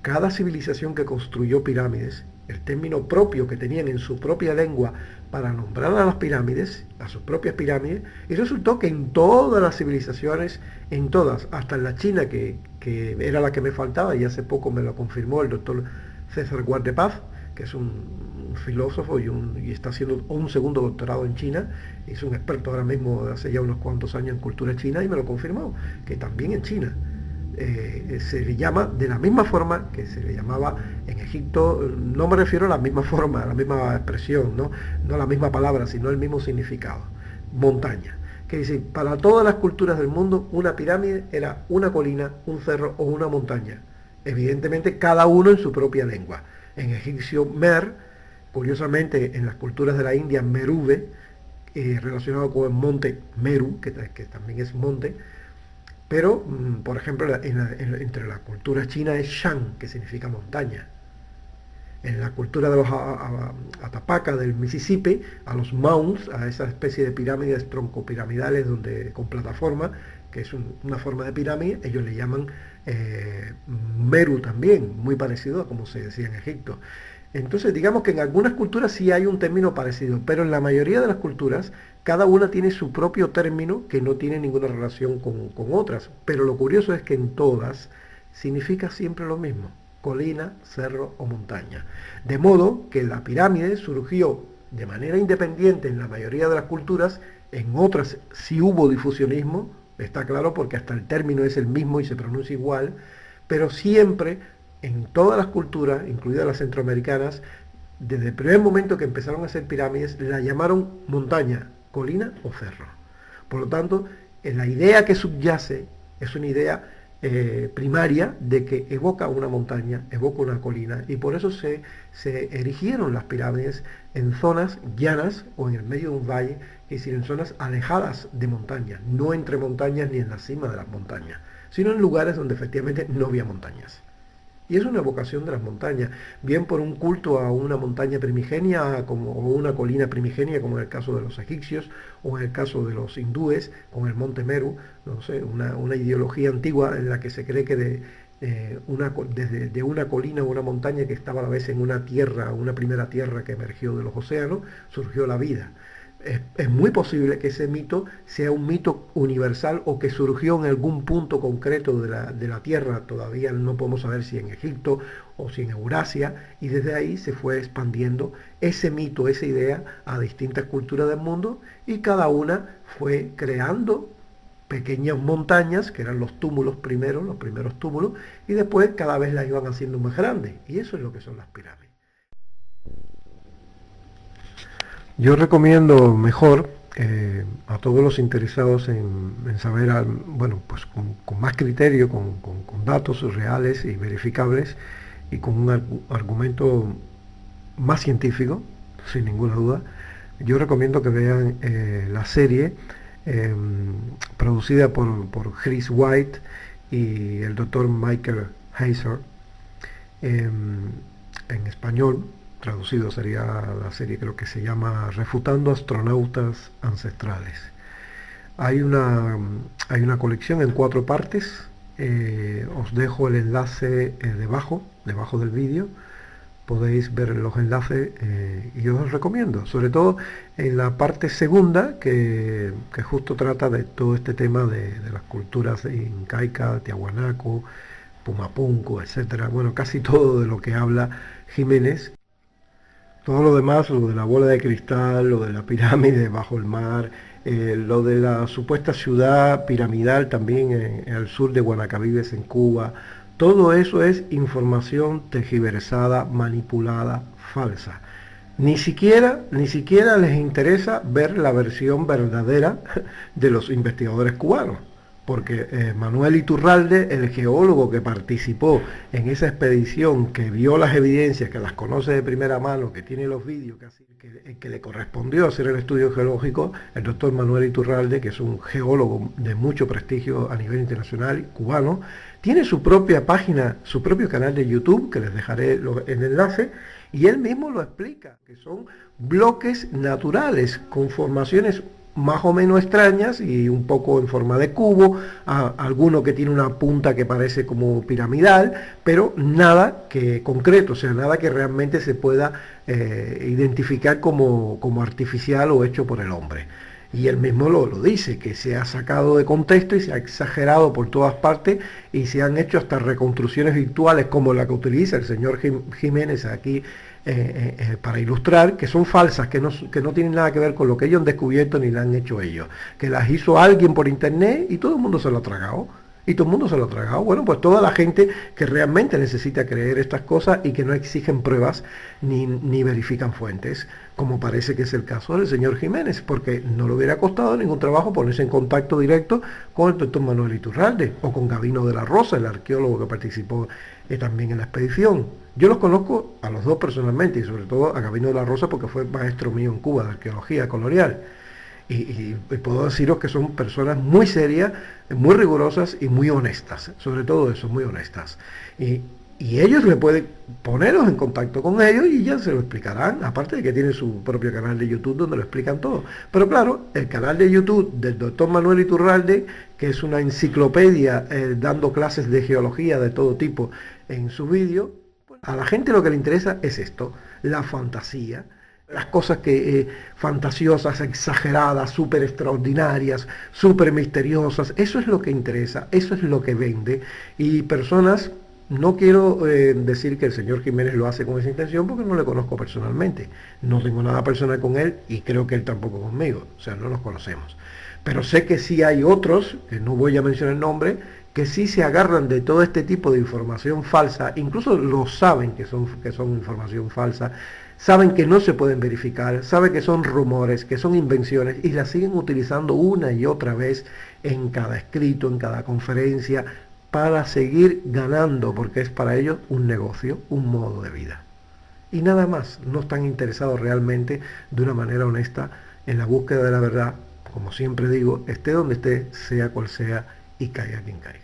[SPEAKER 2] cada civilización que construyó pirámides, el término propio que tenían en su propia lengua para nombrar a las pirámides, a sus propias pirámides, y resultó que en todas las civilizaciones, en todas, hasta en la China, que era la que me faltaba, y hace poco me lo confirmó el doctor César Guardepaz, que es un filósofo y está haciendo un segundo doctorado en China, es un experto ahora mismo hace ya unos cuantos años en cultura china y me lo confirmó, que también en China se le llama de la misma forma que se le llamaba en Egipto, no me refiero a la misma forma, a la misma expresión, no la misma palabra, sino el mismo significado, montaña. Que dice, para todas las culturas del mundo, una pirámide era una colina, un cerro o una montaña. Evidentemente cada uno en su propia lengua. En egipcio Mer, curiosamente en las culturas de la India Meruve, relacionado con el monte Meru, que también es monte, pero por ejemplo entre la cultura china es Shan, que significa montaña. En la cultura de los Atapaca del Mississippi, a los mounds, a esa especie de pirámides troncopiramidales con plataforma, que es una forma de pirámide, ellos le llaman Meru también, muy parecido a como se decía en Egipto. Entonces digamos que en algunas culturas sí hay un término parecido, pero en la mayoría de las culturas cada una tiene su propio término que no tiene ninguna relación con otras. Pero lo curioso es que en todas significa siempre lo mismo: colina, cerro o montaña. De modo que la pirámide surgió de manera independiente en la mayoría de las culturas, en otras sí hubo difusionismo, está claro, porque hasta el término es el mismo y se pronuncia igual, pero siempre en todas las culturas, incluidas las centroamericanas, desde el primer momento que empezaron a hacer pirámides, la llamaron montaña, colina o cerro. Por lo tanto, la idea que subyace es una idea primaria de que evoca una montaña, evoca una colina, y por eso se erigieron las pirámides en zonas llanas o en el medio de un valle, es decir, en zonas alejadas de montañas, no entre montañas ni en la cima de las montañas, sino en lugares donde efectivamente no había montañas. Y es una evocación de las montañas, bien por un culto a una montaña primigenia como, o una colina primigenia, como en el caso de los egipcios, o en el caso de los hindúes, con el monte Meru, no sé, una ideología antigua en la que se cree que desde de una colina o una montaña que estaba a la vez en una tierra, una primera tierra que emergió de los océanos, surgió la vida. Es muy posible que ese mito sea un mito universal o que surgió en algún punto concreto de la Tierra, todavía no podemos saber si en Egipto o si en Eurasia, y desde ahí se fue expandiendo ese mito, esa idea a distintas culturas del mundo y cada una fue creando pequeñas montañas, que eran los túmulos primero, los primeros túmulos, y después cada vez las iban haciendo más grandes, y eso es lo que son las pirámides. Yo recomiendo mejor a todos los interesados en saber, bueno, pues con más criterio, con datos reales y verificables y con un argumento más científico, sin ninguna duda, yo recomiendo que vean la serie eh, producida por Chris White y el doctor Michael Heiser, en español, traducido sería la serie, creo que se llama Refutando astronautas ancestrales. Hay una, hay una colección en 4 partes, os dejo el enlace debajo del vídeo, podéis ver los enlaces y os los recomiendo, sobre todo en la parte segunda que justo trata de todo este tema de las culturas incaica, tiahuanaco, pumapunco, etcétera. Bueno, casi todo de lo que habla Jiménez. Todo lo demás, lo de la bola de cristal, lo de la pirámide bajo el mar, lo de la supuesta ciudad piramidal también al sur de Guanacavives en Cuba, todo eso es información tergiversada, manipulada, falsa. Ni siquiera les interesa ver la versión verdadera de los investigadores cubanos, porque Manuel Iturralde, el geólogo que participó en esa expedición, que vio las evidencias, que las conoce de primera mano, que tiene los vídeos, que le correspondió hacer el estudio geológico, el doctor Manuel Iturralde, que es un geólogo de mucho prestigio a nivel internacional, cubano, tiene su propia página, su propio canal de YouTube, que les dejaré el enlace, y él mismo lo explica, que son bloques naturales, con formaciones más o menos extrañas y un poco en forma de cubo, alguno que tiene una punta que parece como piramidal, pero nada que concreto, o sea, nada que realmente se pueda identificar como artificial o hecho por el hombre. Y él mismo lo dice, que se ha sacado de contexto y se ha exagerado por todas partes y se han hecho hasta reconstrucciones virtuales como la que utiliza el señor Jiménez aquí para ilustrar, que son falsas, que no tienen nada que ver con lo que ellos han descubierto ni la han hecho ellos, que las hizo alguien por internet y todo el mundo se lo ha tragado. Y todo el mundo se lo ha tragado. Bueno, pues toda la gente que realmente necesita creer estas cosas y que no exigen pruebas ni verifican fuentes, como parece que es el caso del señor Jiménez, porque no le hubiera costado ningún trabajo ponerse en contacto directo con el doctor Manuel Iturralde o con Gabino de la Rosa, el arqueólogo que participó también en la expedición. Yo los conozco a los dos personalmente y sobre todo a Gabino de la Rosa porque fue maestro mío en Cuba de arqueología colonial. Y puedo deciros que son personas muy serias, muy rigurosas y muy honestas, sobre todo eso, muy honestas. Y ellos le pueden poneros en contacto con ellos y ya se lo explicarán, aparte de que tienen su propio canal de YouTube donde lo explican todo. Pero claro, el canal de YouTube del doctor Manuel Iturralde, que es una enciclopedia dando clases de geología de todo tipo en su vídeo, pues a la gente lo que le interesa es esto, la fantasía. Las cosas fantasiosas, exageradas, súper extraordinarias, súper misteriosas, eso es lo que interesa, eso es lo que vende. Y personas, no quiero decir que el señor Jiménez lo hace con esa intención porque no le conozco personalmente, no tengo nada personal con él y creo que él tampoco conmigo, o sea, no nos conocemos. Pero sé que sí hay otros, que no voy a mencionar el nombre, que sí se agarran de todo este tipo de información falsa, incluso lo saben que son información falsa, saben que no se pueden verificar, saben que son rumores, que son invenciones y las siguen utilizando una y otra vez en cada escrito, en cada conferencia, para seguir ganando, porque es para ellos un negocio, un modo de vida. Y nada más, no están interesados realmente de una manera honesta en la búsqueda de la verdad, como siempre digo, esté donde esté, sea cual sea y caiga quien caiga.